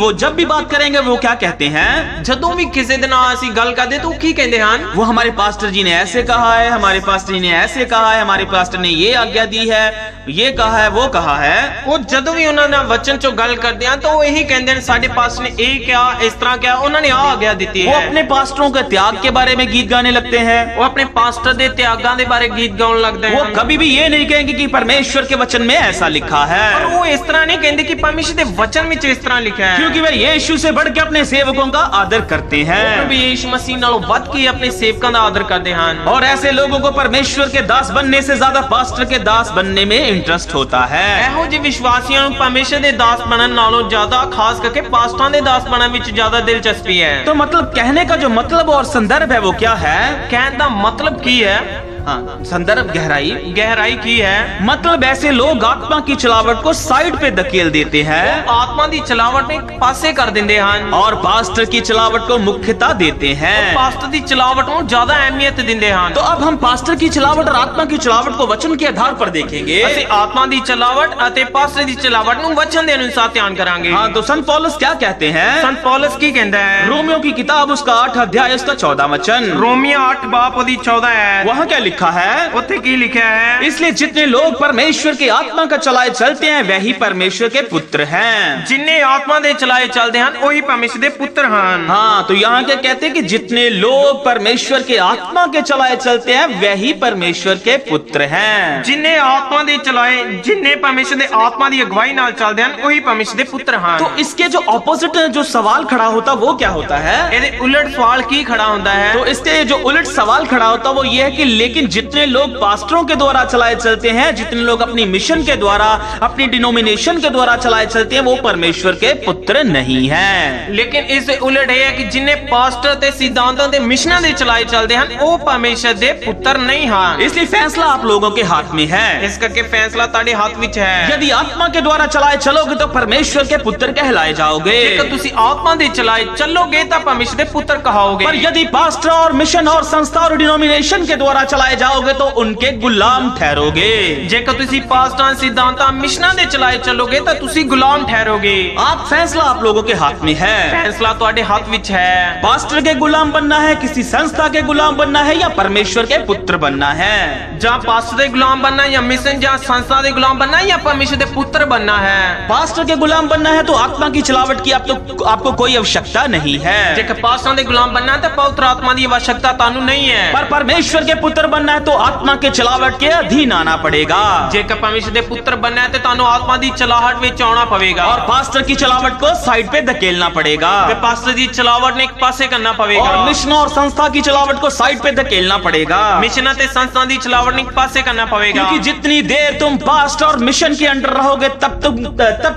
वो जब भी बात करेंगे वो क्या कहते हैं? ਜਦੋਂ ਵੀ ਕਿਸੇ ਦੇ ਨਾਲ ਅਸੀਂ ਗੱਲ ਕਰਦੇ ਤਾਂ ਉਹ ਕੀ ਕਹਿੰਦੇ ਹਨ? वो हमारे पास्टर जी ने ऐसे कहा है, हमारे पास्टर जी ने ऐसे कहा है, हमारे पास्टर ने ये आज्ञा दी है, ये कहा है, वो कहा है। ਉਹ ਜਦੋਂ ਵੀ ਉਹਨਾਂ ਨਾਲ ਵਚਨ ਚੋਂ ਗੱਲ ਕਰਦੇ ਹਨ ਤਾਂ ਉਹ ਇਹੀ ਕਹਿੰਦੇ ਨੇ ਸਾਡੇ ਪਾਸਟਰ ਨੇ ਇਹ ਕਿਹਾ, ਇਸ ਤਰ੍ਹਾਂ ਕਿਹਾ, ਉਹਨਾਂ ਨੇ ਆਹ ਆਗਿਆ ਦਿੱਤੀ वो ਹੈ। अपने पास्टरों के त्याग के बारे में गीत गाने लगते हैं। ਉਹ ਆਪਣੇ ਪਾਸਟਰ ਦੇ ਤਿਆਗਾਂ ਦੇ ਬਾਰੇ ਗੀਤ ਗਾਉਣ ਲੱਗਦੇ वो ਹਨ। कभी भी ये नहीं कहेंगे कि परमेश्वर के वचन में ऐसा लिखा ਪਰ है, ਉਹ ਇਸ ਤਰ੍ਹਾਂ ਨਹੀਂ ਕਹਿੰਦੇ ਕਿ ਪਰਮੇਸ਼ਰ ਦੇ ਵਚਨ ਵਿੱਚ ਇਸ ਤਰ੍ਹਾਂ ਲਿਖਿਆ ਹੈ। क्योंकि वे यीशु से बढ़ के अपने सेवकों का आदर करते हैं। ਪ੍ਰਭੂ ਯੀਸ਼ੂ ਮਸੀਹ ਨਾਲੋਂ ਵੱਧ ਕੇ ਆਪਣੇ ਸੇਵਕਾਂ ਦਾ ਆਦਰ ਕਰਦੇ ਹਨ। और ऐसे लोगों को परमेश्वर के दास बनने से ज्यादा पास्टर के दास बनने में इंटरेस्ट होता है। ਇਹੋ ਜਿਹੇ ਵਿਸ਼ਵਾਸੀਆਂ ਨੂੰ ਪਰਮੇਸ਼ਰ ਦੇ ਦਾਸ ਬਣਨ ਨਾਲੋਂ ਜ਼ਿਆਦਾ, ਖਾਸ ਕਰਕੇ ਪਾਸਟਰਾਂ ਦੇ ਦਾਸ ਬਣਨ ਵਿੱਚ ਜ਼ਿਆਦਾ ਦਿਲਚਸਪੀ ਹੈ। तो मतलब कहने का जो मतलब और संदर्भ है वो क्या है? ਕਹਿਣ ਦਾ ਮਤਲਬ ਕੀ ਹੈ? हाँ, संदर्भ गहराई। ਗਹਿਰਾਈ ਕੀ ਹੈ? मतलब ऐसे लोग आत्मा की चलावट को साइड पे धकेल देते हैं ਆਤਮਾ ਦੀ ਚਲਾਵਟ ਨੂੰ ਇੱਕ ਪਾਸੇ ਕਰ ਦਿੰਦੇ ਹਨ और पास्टर की चलावट को मुख्यता देते हैं। ਪਾਸਟਰ ਦੀ ਚਲਾਵਟ ਨੂੰ ਜ਼ਿਆਦਾ ਅਹਿਮੀਅਤ ਦਿੰਦੇ ਹਨ। तो अब हम पास्टर की चलावट और आत्मा की चलावट को वचन के आधार पर देखेंगे। ਅਸੀਂ ਆਤਮਾ ਦੀ ਚਲਾਵਟ ਅਤੇ ਪਾਸਟਰ ਦੀ ਚਲਾਵਟ ਨੂੰ ਵਚਨ ਦੇ ਅਨੁਸਾਰ ਧਿਆਨ ਕਰਾਂਗੇ। हाँ, तो संत पौलुस क्या कहते हैं? ਸੰਤ ਪੌਲਸ ਕੀ ਕਹਿੰਦਾ ਹੈ? रोमियो की किताब उसका 8 अध्याय उसका 14 वचन, ਰੋਮੀਆ 8 ਬਾਪ ਉਹਦੀ 14 ਹੈ। वहाँ क्या लिखा है? ਉੱਥੇ ਕੀ ਲਿਖਿਆ ਹੈ? इसलिए जितने लोग परमेश्वर के आत्मा का चलाए चलते हैं वही परमेश्वर के पुत्र हैं। ਜਿੰਨੇ ਆਤਮਾ ਦੇ ਚਲਾਏ ਚੱਲਦੇ ਹਨ ਉਹੀ ਪਰਮੇਸ਼ਰ ਦੇ ਪੁੱਤਰ ਹਨ। हाँ, तो यहाँ क्या कहते हैं कि जितने लोग परमेश्वर के आत्मा के चलाए चलते हैं वही परमेश्वर के पुत्र हैं। ਜਿੰਨੇ ਆਤਮਾ ਦੇ ਚਲਾਏ, ਜਿੰਨੇ ਪਰਮੇਸ਼ਰ ਦੇ ਆਤਮਾ ਦੀ ਅਗਵਾਈ ਨਾਲ ਚੱਲਦੇ ਹਨ ਉਹੀ ਪਰਮੇਸ਼ਰ ਦੇ ਪੁੱਤਰ ਹਨ। तो इसके जो ऑपोजिट जो सवाल खड़ा होता वो क्या होता है? ਇਹਦੇ ਉਲਟ ਸਵਾਲ ਕੀ ਖੜਾ ਹੁੰਦਾ ਹੈ? तो इसके जो उलट सवाल खड़ा होता वो ये है कि लेकिन जितने लोग पास्टरों के द्वारा चलाए चलते हैं, जितने लोग अपनी मिशन के द्वारा, अपनी डिनोमिनेशन के द्वारा चलाए चलते हैं, वो परमेश्वर के पुत्र नहीं हैं। ਲੇਕਿਨ ਇਸ ਦੇ ਉਲਟ ਇਹ ਹੈ ਕਿ ਜਿੰਨੇ ਪਾਸਟਰ ਤੇ ਸਿਧਾਂਤਾਂ ਤੇ ਮਿਸ਼ਨਾਂ ਦੇ ਚਲਾਏ ਚੱਲਦੇ ਹਨ ਉਹ ਪਰਮੇਸ਼ਰ ਦੇ ਪੁੱਤਰ ਨਹੀਂ ਹਨ। इसलिए फैसला आप लोगों के हाथ में है। ਇਸ ਕਰਕੇ ਫੈਸਲਾ ਤੁਹਾਡੇ ਹੱਥ ਵਿੱਚ ਹੈ। यदि आत्मा के द्वारा चलाए चलोगे तो परमेश्वर के पुत्र कहलाए जाओगे, ਜੇਕਰ ਤੁਸੀਂ ਆਤਮਾ ਦੇ ਚਲਾਏ ਚੱਲੋਗੇ ਤਾਂ ਪਰਮੇਸ਼ਰ ਦੇ ਪੁੱਤਰ ਕਹਾਓਗੇ। पर यदि पास्टर और मिशन और संस्था और डिनोमिनेशन के द्वारा चलाए जाओगे तो उनके गुलाम ठहरोगे। ਜੇਕਰ ਤੁਸੀਂ ਪਾਸਟਰਾਂ, ਸਿਧਾਂਤਾਂ, ਮਿਸ਼ਨਾਂ ਦੇ ਚਲਾਏ ਚੱਲੋਗੇ ਤਾਂ ਤੁਸੀਂ ਗੁਲਾਮ ਠਹਿਰੋਗੇ। आप फैसला आप लोगों के हाथ में है। ਫੈਸਲਾ ਤੁਹਾਡੇ ਹੱਥ ਵਿੱਚ ਹੈ। पास्टर के गुलाम बनना है, किसी संस्था के गुलाम बनना है, या परमेश्वर के पुत्र बनना है। ਜਾਂ ਪਾਸਟਰ ਦੇ ਗੁਲਾਮ बनना ਜਾਂ ਮਿਸ਼ਨ ਜਾਂ ਸੰਸਥਾ ਦੇ ਗੁਲਾਮ बनना ਜਾਂ ਪਰਮੇਸ਼ਰ ਦੇ ਪੁੱਤਰ बनना ਹੈ। पास्टर के गुलाम बनना है तो आत्मा की चलावट की आपको कोई आवश्यकता नहीं है। ਜੇਕਰ ਪਾਸਟਰਾਂ ਦੇ ਗੁਲਾਮ बनना ਤਾਂ ਪਵਿੱਤਰ ਆਤਮਾ ਦੀ आवश्यकता ਤੁਹਾਨੂੰ ਨਹੀਂ ਹੈ। पर परमेश्वर के पुत्र बनना है तो आत्मा के चलावट के अधीन आना पड़ेगा। ਜੇਕਰ ਪਰਮੇਸ਼ਰ ਦੇ ਪੁੱਤਰ बनना है तो ਤੁਹਾਨੂੰ ਆਤਮਾ ਦੀ ਚਲਾਹਟ ਵਿੱਚ ਆਉਣਾ ਪਵੇਗਾ और पास्टर की चलावट को साइड पे धकेलना पड़ेगा ਤੇ ਪਾਸਟਰ ਦੀ ਚਲਾਵਟ ਨੇ ਇੱਕ ਪਾਸੇ ਕਰਨਾ ਪਵੇਗਾ और मिशन और संस्था की चलावट को साइड पे धकेलना पड़ेगा। ਮਿਸ਼ਨ ਅਤੇ ਸੰਸਥਾ ਦੀ ਚਲਾਵਟ ਨੇ ਇੱਕ ਪਾਸੇ ਕਰਨਾ ਪਵੇਗਾ क्योंकि जितनी देर तुम पास्ट और मिशन के अंडर रहोगे तब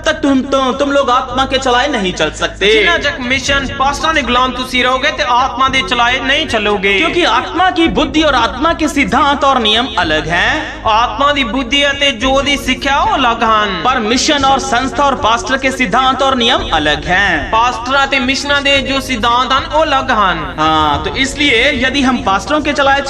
तक तुम लोग आत्मा के चलाए नहीं चल सकते। ਜਿੰਨਾ ਤੱਕ ਮਿਸ਼ਨ ਪਾਸਟਰਾਂ ਦੇ ਗੁਲਾਮ ਤੁਸੀਂ ਰਹੋਗੇ ਤੇ ਆਤਮਾ ਦੇ ਚਲਾਏ ਨਹੀਂ ਚੱਲੋਗੇ क्योंकि आत्मा की बुद्धि और आत्मा के सिद्धांत और नियम अलग हैं। ਆਤਮਾ ਦੀ ਬੁੱਧੀ ਅਤੇ ਜੋ ਦੀ ਸਿੱਖਿਆ ਉਹ ਅਲੱਗ ਹਨ पर मिशन और संस्था और पास्टर के सिद्धांत और नियम अलग हैं। ਪਾਸਟਰਾਂ ਤੇ ਮਿਸ਼ਨਾਂ ਦੇ ਜੋ ਸਿਧਾਂਤ ਹਨ ਉਹ ਅਲੱਗ ਹਨ हाँ, तो इसलिए यदि हम पास्टरों के चलाए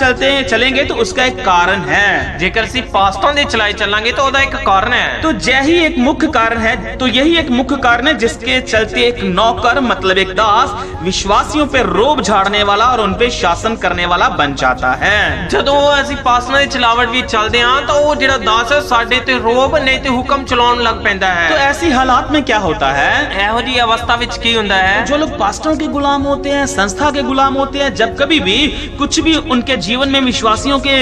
चलेंगे तो उसका एक कारण है। ਜੇਕਰ ਅਸੀਂ ਪਾਸਟਰਾਂ ਦੇ ਚਲਾਏ ਚੱਲਾਂਗੇ ਤਾਂ ਉਹਦਾ ਇੱਕ ਕਾਰਨ ਹੈ तो यही एक मुख्य कारण है। तो यही एक मुख्य कारण है जिसके चलते एक नौकर मतलब एक दास विश्वासियों पे रोब झाड़ने वाला और उन पे शासन करने वाला बन जाता है। ਜਦੋਂ ਅਸੀਂ ਪਾਸਟਰਾਂ ਦੀ ਚਲਾਵਟ ਵਿੱਚ ਚੱਲਦੇ ਹਾਂ ਤਾਂ ਉਹ ਜਿਹੜਾ ਦਾਸ ਹੈ ਸਾਡੇ ਤੇ ਰੋਬ ਨਹੀਂ ਤੇ ਹੁਕਮ ਚਲਾਉਣ ਲੱਗ ਪੈਂਦਾ तो ਹੈ ऐसी हालात में क्या होता है, ਇਹੋ ਜਿਹੀ ਅਵਸਥਾ ਵਿੱਚ ਕੀ ਹੁੰਦਾ ਹੈ जो लोग पास्टरों के गुलाम होते हैं, संस्था के गुलाम होते हैं, जब कभी भी कुछ भी उनके जीवन में विश्वासियों के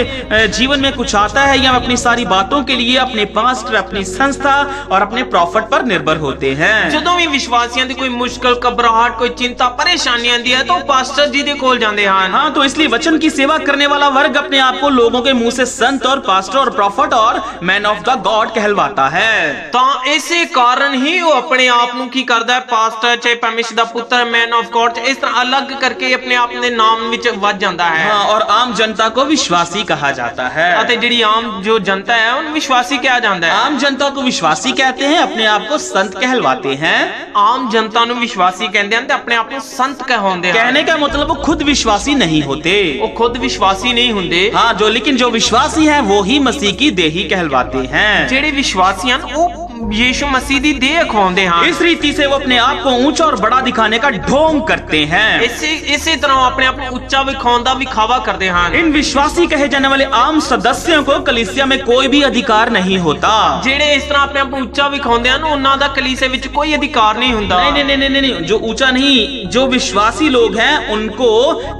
जीवन में कुछ आता है या अपनी सारी बातों के लिए अपने पास्टर, अपनी संस्था और अपने प्रॉफिट पर निर्भर होते हैं। ਜਦੋਂ ਵੀ ਵਿਸ਼ਵਾਸੀਆਂ ਦੀ ਕੋਈ ਮੁਸ਼ਕਲ ਘਬਰਾਹਟ ਕੋਈ ਚਿੰਤਾ ਪਰੇਸ਼ਾਨੀ ਆਂਦੀ ਹੈ ਤਾਂ ਉਹ ਪਾਸਟਰ ਜੀ ਦੇ ਕੋਲ ਜਾਂਦੇ ਹਨ हाँ, तो इसलिए वचन की सेवा करने वाला वर्ग अपने आप को लोगों के मुंह से संत और पास्टर और प्रॉफिट और मैन ऑफ द गॉड कहलवाता है। ਤਾਂ ਇਸੇ ਕਾਰਨ ਹੀ ਉਹ ਆਪਣੇ ਆਪ ਨੂੰ ਕੀ ਕਰਦਾ ਹੈ ਪਾਸਟਰ ਚਾਹੇ ਪਰਮੇਸ਼ਰ ਦਾ ਪੁੱਤਰ ਮੈਨ ਆਫ ਗॉड ਇਸ ਤਰ੍ਹਾਂ ਅਲੱਗ ਕਰਕੇ ਆਪਣੇ ਆਪ ਦੇ ਨਾਮ ਵਿੱਚ ਵੱਜ ਜਾਂਦਾ ਹੈ हाँ, और आम जनता को विश्वासी कहा जाता है। ਅਤੇ ਜਿਹੜੀ ਆਮ ਜੋ ਜਨਤਾ ਹੈ ਉਹਨੂੰ ਵਿਸ਼ਵਾਸੀ ਕਿਹਾ ਜਾਂਦਾ ਹੈ आम जनता को विश्वासी कहते हैं, अपने आप को संत कहलवाते हैं। ਆਮ ਜਨਤਾ ਨੂੰ ਵਿਸ਼ਵਾਸੀ ਕਹਿੰਦੇ ਹਨ ਤੇ ਆਪਣੇ ਆਪ ਨੂੰ ਸੰਤ ਕਹਾਉਂਦੇ ਹਨ कहने का मतलब वो खुद विश्वासी नहीं होते। ਉਹ ਖੁਦ ਵਿਸ਼ਵਾਸੀ ਨਹੀਂ ਹੁੰਦੇ हाँ, लेकिन जो विश्वासी है वो ही मसीह की देही कहलवाते हैं। ਜਿਹੜੇ ਵਿਸ਼ਵਾਸੀ ਹਨ ਉਹ यीशु मसीह दी देह अखाउंदे हैं इस रीति से वो अपने आप को ऊंचा और बड़ा दिखाने का ढोंग करते हैं। इसी तरह वो अपने आप को ऊंचा विखाउन दा विखावा करते हैं। इन विश्वासी कहे जाने वाले आम सदस्यों को कलीसिया में कोई भी अधिकार नहीं होता। ਜਿਹੜੇ ਇਸ ਤਰ੍ਹਾਂ ਆਪਣੇ ਆਪ ਨੂੰ ਉੱਚਾ ਵਿਖਾਉਂਦੇ ਹਨ ਉਹਨਾਂ ਦਾ ਕਲੀਸਿया ਵਿੱਚ ਕੋਈ ਅਧਿਕਾਰ ਨਹੀਂ ਹੁੰਦਾ। नहीं, जो ऊंचा नहीं, जो विश्वासी लोग हैं उनको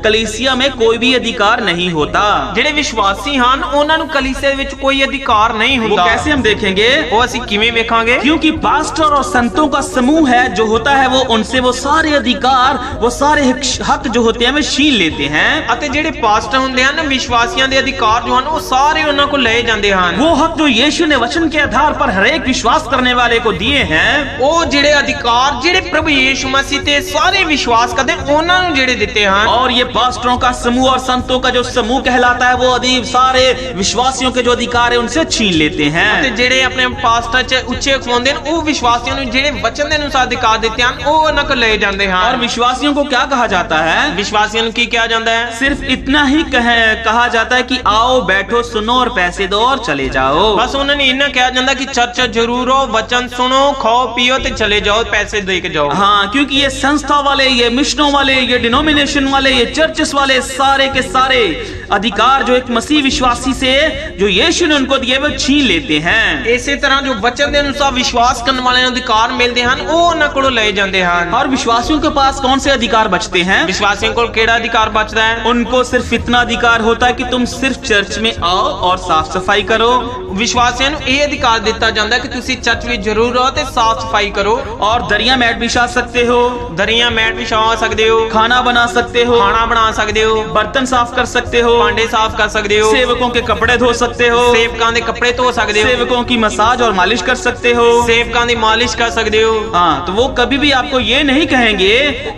कलीसिया में कोई भी अधिकार नहीं होता। ਜਿਹੜੇ ਵਿਸ਼ਵਾਸੀ ਹਨ ਉਹਨਾਂ ਨੂੰ ਕਲੀਸਿया ਵਿੱਚ ਕੋਈ ਅਧਿਕਾਰ ਨਹੀਂ वो ਹੁੰਦਾ। कैसे हम देखेंगे? ਉਹ ਅਸੀਂ ਕਿਵੇਂ ਵੇਖਾਂਗੇ? क्योंकि पास्टर और संतों का समूह है जो होता है वो उनसे वो सारे अधिकार, वो सारे हक जो होते हैं वे छीन लेते हैं। ਅਤੇ ਜਿਹੜੇ ਪਾਸਟਰ ਹੁੰਦੇ ਹਨ ਵਿਸ਼ਵਾਸੀਆਂ ਦੇ ਅਧਿਕਾਰ ਜੋ ਹਨ ਉਹ ਸਾਰੇ ਉਹਨਾਂ ਕੋਲ ਲਏ ਜਾਂਦੇ ਹਨ। वो हक जो यीशु ने वचन के आधार पर हर एक विश्वास करने वाले को दिए हैं, ਉਹ ਜਿਹੜੇ ਅਧਿਕਾਰ ਜਿਹੜੇ ਪ੍ਰਭੂ ਯੀਸ਼ु मसीह ਤੇ ਸਾਰੇ ਵਿਸ਼ਵਾਸ ਕਰਦੇ ਉਹਨਾਂ ਨੂੰ ਜਿਹੜੇ ਦਿੱਤੇ ਹਨ। और ये पास्टरों का समूह और संतों का जो समूह कहलाता है वो सारे विश्वासियों के जो अधिकार है उनसे छीन लेते हैं। ਤੇ ਜਿਹੜੇ ਆਪਣੇ ਪਾਸਟਰ ਚ ਉੱਚੇ ਖਵਾਉਂਦੇ ਨੇ ਉਹ ਵਿਸ਼ਵਾਸੀਆਂ ਨੂੰ ਜਿਹੜੇ ਵਚਨ ਦੇ ਅਨੁਸਾਰ ਅਧਿਕਾਰ ਦਿੱਤੇ ਹਨ ਉਹ ਉਹਨਾਂ ਕੋਲ ਲਏ ਜਾਂਦੇ ਹਨ। और विश्वासियों को क्या कहा जाता है? ਵਿਸ਼ਵਾਸੀਆਂ ਨੂੰ ਕੀ ਕਿਹਾ ਜਾਂਦਾ ਹੈ? सिर्फ इतना ही कहा जाता है कि आओ बैठो सुनो और पैसे दो और चले जाओ। ਬਸ ਉਹਨਾਂ ਨੇ ਇੰਨਾ ਕਿਹਾ ਜਾਂਦਾ ਕਿ ਚਰਚ ਜ਼ਰੂਰ ਹੋ, ਵਚਨ ਸੁਣੋ, ਖਾਓ ਪੀਓ ਤੇ ਚਲੇ ਜਾਓ, पैसे दे के जाओ। हाँ, क्योंकि ये संस्था वाले, ये मिशनों वाले, ये डिनोमिनेशन वाले, ये चर्चेस वाले सारे के सारे अधिकार जो एक मसीह विश्वासी से जो यीशु ने उनको दिए वो छीन लेते हैं। ਇਸੇ ਤਰ੍ਹਾਂ ਜੋ ਵਚਨ ਦੇ ਅਨੁਸਾਰ ਵਿਸ਼ਵਾਸ ਕਰਨ ਵਾਲਿਆਂ ਨੂੰ ਅਧਿਕਾਰ ਮਿਲਦੇ ਹਨ ਉਹ ਉਹਨਾਂ ਕੋਲੋਂ ਲਏ ਜਾਂਦੇ ਹਨ। और विश्वासियों के पास कौन से अधिकार बचते हैं? ਵਿਸ਼ਵਾਸੀਆਂ ਕੋਲ ਕਿਹੜਾ ਅਧਿਕਾਰ ਬਚਦਾ ਹੈ? उनको सिर्फ इतना अधिकार होता है कि तुम सिर्फ चर्च में आओ और साफ सफाई करो। ਵਿਸ਼ਵਾਸੀਆਂ ਨੂੰ ਇਹ ਅਧਿਕਾਰ ਦਿੱਤਾ ਜਾਂਦਾ ਕਿ ਤੁਸੀਂ ਚਰਚ ਵਿੱਚ ਜ਼ਰੂਰ ਰਹੋ ਤੇ ਸਾਫ਼ ਸਫਾਈ ਕਰੋ। और दरिया मैट बिछा सकते हो, ਦਰੀਆਂ ਮੈਟ ਵਿਛਾ ਸਕਦੇ ਹੋ, खाना बना सकते हो, ਖਾਣਾ ਬਣਾ ਸਕਦੇ ਹੋ, बर्तन साफ कर सकते हो, ਭਾਂਡੇ ਸਾਫ਼ ਕਰ ਸਕਦੇ ਹੋ, सेवकों के कपड़े धो सकते हो, ਸੇਵਕਾਂ ਦੇ ਕੱਪੜੇ ਧੋ ਸਕਦੇ ਹੋ, सेवकों की मसाज और मालिश कर सकते हो। ਸੇਵਕਾਂ ਦੀ ਮਾਲਿਸ਼ ਕਰ ਸਕਦੇ ਹੋ। हाँ, तो वो कभी भी आपको ये नहीं कहेंगे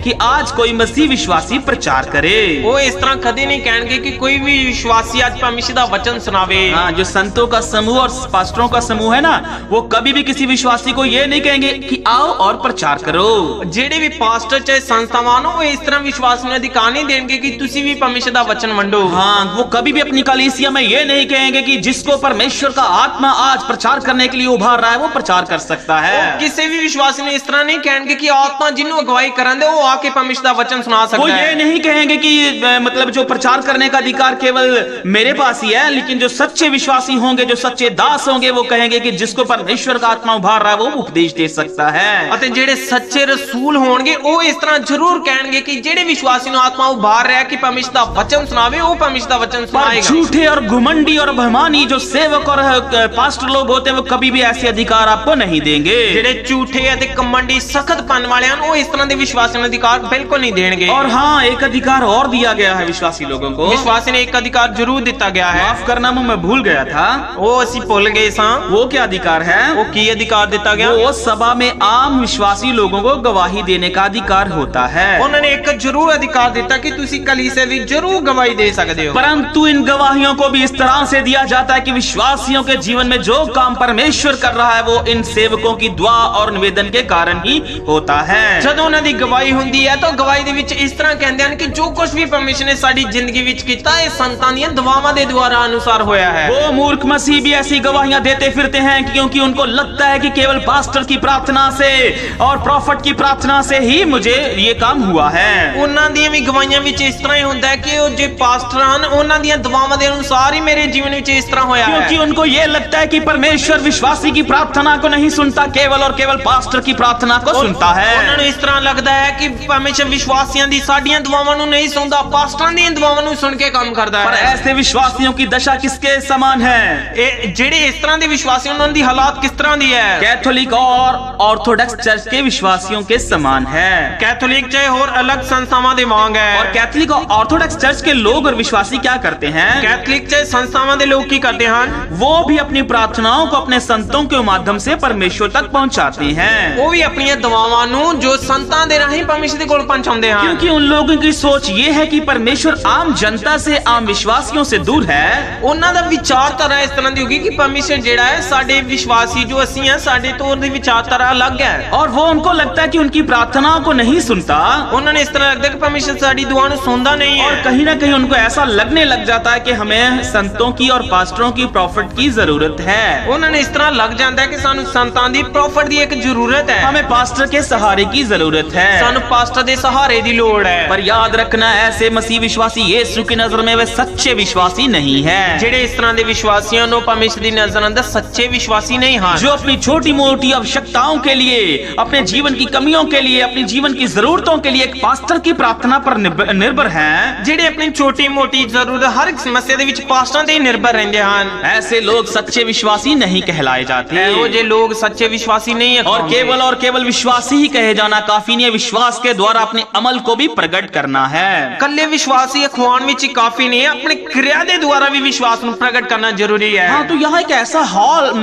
कि आज कोई मसीह विश्वासी प्रचार करे। ਉਹ ਇਸ ਤਰ੍ਹਾਂ ਕਦੇ ਨਹੀਂ ਕਹਿਣਗੇ ਕਿ ਕੋਈ ਵੀ ਵਿਸ਼ਵਾਸੀ ਅੱਜ ਪਰਮੇਸ਼ਰ ਦਾ ਵਚਨ ਸੁਣਾਵੇ। हाँ, जो संतों का समूह और पास्टरों का समूह है ना, वो कभी भी किसी विश्वासी को ये नहीं कहेंगे कि आओ और प्रचार करो। ਜਿਹੜੇ ਵੀ ਪਾਸਟਰ ਚਾਹੇ ਸੰਸਥਾਵਾਂ ਨੂੰ ਉਹ ਇਸ ਤਰ੍ਹਾਂ ਵਿਸ਼ਵਾਸ ਨੂੰ ਅਧਿਕਾਰ ਨਹੀਂ ਦੇਣਗੇ ਕਿ ਤੁਸੀਂ ਵੀ ਪਰਮੇਸ਼ਰ ਦਾ ਵਚਨ ਵੰਡੋ। हाँ, वो कभी भी अपनी कलीसिया में ये नहीं कहेंगे कि जिसको परमेश्वर का आत्मा आज प्रचार करने के लिए उभार रहा है वो प्रचार कर सकता है। ਕਿਸੇ ਵੀ ਵਿਸ਼ਵਾਸੀ ਨੂੰ ਇਸ ਤਰ੍ਹਾਂ ਨਹੀਂ ਕਹਿਣਗੇ ਕਿ ਆਤਮਾ ਜਿਹਨੂੰ ਅਗਵਾਈ ਕਰਨ ਦੇ ਉਹ ਆ ਕੇ ਪਰਮੇਸ਼ਰ ਦਾ ਵਚਨ ਸੁਣਾ वो ਸਕਦਾ ये ਹੈ। नहीं कहेंगे कि मतलब जो प्रचार करने का अधिकार केवल मेरे पास ही है, लेकिन जो सच्चे विश्वासी होंगे, जो सच्चे दास होंगे, वो कहेंगे कि जिसको परमेश्वर का आत्मा उभार रहा है वो उपदेश दे सकता है। ਅਤੇ ਜਿਹੜੇ ਸੱਚੇ ਰਸੂਲ ਹੋਣਗੇ ਉਹ ਇਸ ਤਰ੍ਹਾਂ ਜ਼ਰੂਰ ਕਹਿਣਗੇ ਕਿ ਜਿਹੜੇ ਵਿਸ਼ਵਾਸੀ ਨੂੰ ਆਤਮਾ ਉਭਾਰ ਰਿਹਾ ਕਿ ਪਰਮੇਸ਼ਰ ਦਾ ਵਚਨ ਸੁਣਾਵੇ ਉਹ ਪਰਮੇਸ਼ਰ ਦਾ ਵਚਨ पर ਸੁਣਾਏਗਾ। झूठे और घुमंडी और बहमानी जो सेवक और पास्टर लोग होते हैं वो कभी भी ऐसे अधिकार आपको नहीं देंगे। ਜਿਹੜੇ ਝੂਠੇ ਅਤੇ ਕਮੰਡੀ ਸਖਤ ਪਨ ਵਾਲਿਆਂ ਨੂੰ ਉਹ ਇਸ ਤਰ੍ਹਾਂ ਦੇ ਵਿਸ਼ਵਾਸੀਆਂ ਨੂੰ ਅਧਿਕਾਰ ਬਿਲਕੁਲ ਨਹੀਂ ਦੇਣਗੇ। और हाँ, एक अधिकार और दिया गया है विश्वासी लोगों को। ਵਿਸ਼ਵਾਸੀ ਨੇ ਇੱਕ ਅਧਿਕਾਰ ਜ਼ਰੂਰ ਦਿੱਤਾ ਗਿਆ ਹੈ, माफ करना, मैं भूल गया था। ਉਹ ਅਸੀਂ ਭੁੱਲ ਗਏ ਸਾਂ। वो क्या अधिकार है? ਉਹ ਕੀ ਅਧਿਕਾਰ ਦਿੱਤਾ ਗਿਆ? वो सभा में आम विश्वासी लोगों को गवाही देने का अधिकार होता है। ਉਹਨਾਂ ਨੇ ਇੱਕ ਜ਼ਰੂਰ ਅਧਿਕਾਰ ਦਿੱਤਾ ਕਿ ਤੁਸੀਂ ਕਲੀਸਿया ਵਿੱਚ ਜ਼ਰੂਰ ਗਵਾਹੀ ਦੇ ਸਕਦੇ ਹੋ। परंतु इन गवाहियों को भी इस तरह से दिया जाता है कि विश्वासियों के जीवन में जो काम परमेश्वर कर रहा है वो इन सेवकों की दुआ और निवेदन के कारण ही होता है। ਜਦੋਂ ਉਹਨਾਂ ਦੀ ਗਵਾਹੀ ਹੁੰਦੀ ਹੈ ਤਾਂ ਗਵਾਹੀ ਦੇ ਵਿੱਚ ਇਸ ਤਰ੍ਹਾਂ ਕਹਿੰਦੇ ਹਨ ਕਿ ਜੋ ਕੁਝ ਵੀ ਪਰਮੇਸ਼ਰ ਨੇ ਸਾਡੀ ਜ਼ਿੰਦਗੀ ਵਿੱਚ ਕੀਤਾ ਇਹ ਸੰਤਾਂ ਦੀਆਂ ਦੁਆਵਾਂ ਦੇ ਦੁਆਰਾ ਅਨੁਸਾਰ ਹੋਇਆ ਹੈ। वो मूर्ख मसीह भी ऐसी गवाहियां देते फिरते हैं क्योंकि उनको लगता है कि केवल पास्टर की प्रार्थना से और प्रॉफिट की प्रार्थना से ही मुझे ये काम हुआ है। ਉਹਨਾਂ ਦੀਆਂ ਵੀ ਗਵਾਹੀਆਂ ਵਿੱਚ ਇਸ ਤਰ੍ਹਾਂ ਹੀ ਹੁੰਦਾ ਹੈ ਕਿ ਉਹ ਜੇ ਪਾਸਟਰ ਹਨ ਉਹਨਾਂ ਦੀਆਂ ਦੁਆਵਾਂ ਦੇ ਅਨੁਸਾਰ ਹੀ ਮੇਰੇ ਜੀਵਨ ਵਿੱਚ ਇਸ ਤਰ੍ਹਾਂ ਹੋਇਆ क्योंकि ਹੈ। उनको ये लगता है कि परमेश्वर विश्वासी की प्रार्थना को नहीं सुनता, केवल और केवल पास्टर की प्रार्थना को सुनता ਉਹਨਾਂ है। ਨੂੰ ਇਸ ਤਰ੍ਹਾਂ ਲੱਗਦਾ ਹੈ ਕਿ ਪਰਮੇਸ਼ਰ ਵਿਸ਼ਵਾਸੀਆਂ ਦੀ ਸਾਡੀਆਂ ਦੁਆਵਾਂ ਨੂੰ ਨਹੀਂ ਸੁਣਦਾ, ਪਾਸਟਰਾਂ ਦੀਆਂ ਦੁਆਵਾਂ ਨੂੰ ਸੁਣ ਕੇ ਕੰਮ ਕਰਦਾ पर ਹੈ। ऐसे विश्वासियों की दशा किसके समान है? ਇਹ ਜਿਹੜੇ ਇਸ ਤਰ੍ਹਾਂ ਦੇ ਵਿਸ਼ਵਾसी ਉਹਨਾਂ ਦੀ ਹਾਲਾਤ ਕਿਸ ਤਰ੍ਹਾਂ ਦੀ ਹੈ? कैथोलिक और ऑर्थोडॉक्स चर्च के विश्वासियों के समान है। ਕੈਥੋਲਿਕ ਚਾਹੇ ਹੋਰ ਅਲੱਗ ਸੰਸਥਾਵਾਂ ਦੇ ਵਾਂਗ ਹੈ। और कैथोलिक और ऑर्थोडॉक्स चर्च के लोग और विश्वासी क्या करते हैं? ਕੈਥੋਲਿਕ ਚਾਹੇ ਸੰਸਥਾਵਾਂ ਦੇ ਲੋਕ ਕੀ ਕਰਦੇ ਹਨ? वो भी अपनी प्रार्थनाओं को अपने संतों के माध्यम से परमेश्वर तक पहुंचाते हैं, ਉਹ ਵੀ ਆਪਣੀਆਂ ਦੁਆਵਾਂ ਨੂੰ ਜੋ ਸੰਤਾਂ ਦੇ ਰਾਹੀਂ ਪਰਮੇਸ਼ਰ ਦੇ ਕੋਲ ਪਹੁੰਚਾਉਂਦੇ ਹਨ। क्योंकि उन लोगों की सोच ये है कि परमेश्वर आम जनता से, आम विश्वासियों से दूर है। ਉਹਨਾਂ ਦਾ ਵਿਚਾਰਧਾਰਾ ਇਸ ਤਰ੍ਹਾਂ ਦੀ ਹੋਗੀ ਕਿ ਪਰਮੇਸ਼ਰ ਜਿਹੜਾ ਹੈ ਸਾਡੇ ਵਿਸ਼ਵਾਸੀ ਜੋ ਅਸੀਂ ਹਾਂ ਸਾਡੇ ਤੋਂ ਉਹਦੀ ਵਿਚਾਰਧਾਰਾ ਅਲੱਗ ਹੈ। और वो उनको लगता है कि उनकी प्रार्थनाओं को नहीं सुनता, ਉਹਨਾਂ ਨੇ ਇਸ ਤਰ੍ਹਾਂ ਲੱਗਦਾ ਕਿ ਪਰਮੇਸ਼ਰ ਸਾਡੀ ਦੁਆ ਨੂੰ ਸੁਣਦਾ ਨਹੀਂ और ਹੈ। कहीं ना कहीं उनको ऐसा लगने लग जाता है कि हमें संतों की और पास्टरों की प्रॉफिट की जरूरत है। ਉਹਨਾਂ ਨੇ ਇਸ ਤਰ੍ਹਾਂ ਲੱਗ ਜਾਂਦਾ ਹੈ ਕਿ ਸਾਨੂੰ ਸੰਤਾਂ ਦੀ ਪ੍ਰੋਫਿਟ ਦੀ ਇੱਕ ਜ਼ਰੂਰਤ ਹੈ, हमें पास्टर के सहारे की जरूरत है। ਸਾਨੂੰ ਪਾਸਟਰ ਦੇ ਸਹਾਰੇ ਦੀ ਲੋੜ ਹੈ। पर याद रखना, ऐसे मसीह विश्वासी यीशु की नजर में वे सच्चे विश्वासी नहीं है, ਜਿਹੜੇ ਇਸ ਤਰ੍ਹਾਂ ਦੇ ਵਿਸ਼ਵਾਸੀਆਂ ਨੂੰ ਪਰਮੇਸ਼ਰ ਦੀ ਨਜ਼ਰ ਅੰਦਰ ਸੱਚੇ ਵਿਸ਼ਵਾਸੀ ਨਹੀਂ ਹਨ। जो अपनी छोटी मोटी आवश्यकताओं के लिए, अपने जीवन की कमियों के लिए, अपनी जीवन की जरूरतों के लिए एक पास्टर की प्रार्थना पर निर्भर हैं। ਜਿਹੜੇ ਆਪਣੀ ਛੋਟੀ ਮੋਟੀ ਜ਼ਰੂਰਤ ਹਰ ਇੱਕ ਸਮੱਸਿਆ ਦੇ ਵਿੱਚ ਪਾਸਟਰਾਂ ਤੇ ਹੀ ਨਿਰਭਰ ਰਹਿੰਦੇ ਹਨ। ऐसे लोग सच्चे विश्वासी नहीं कहलाए जाते। ਇਹੋ ਜਿਹੇ ਲੋਕ ਸੱਚੇ ਵਿਸ਼ਵਾਸੀ ਨਹੀਂ और केवल विश्वासी ही कहे जाना काफी नहीं है, विश्वास के द्वारा अपने अमल को भी प्रकट करना है। ਕੱਲੇ ਵਿਸ਼ਵਾਸੀ ਅਖਵਾਉਣ ਵਿੱਚ ਹੀ ਕਾਫੀ ਨਹੀਂ ਹੈ, ਆਪਣੀ ਕਿਰਿਆ ਦੇ ਦੁਆਰਾ ਵੀ ਵਿਸ਼ਵਾਸ ਨੂੰ ਪ੍ਰਗਟ ਕਰਨਾ ਜ਼ਰੂਰੀ है। हाँ, तो यहाँ एक ऐसा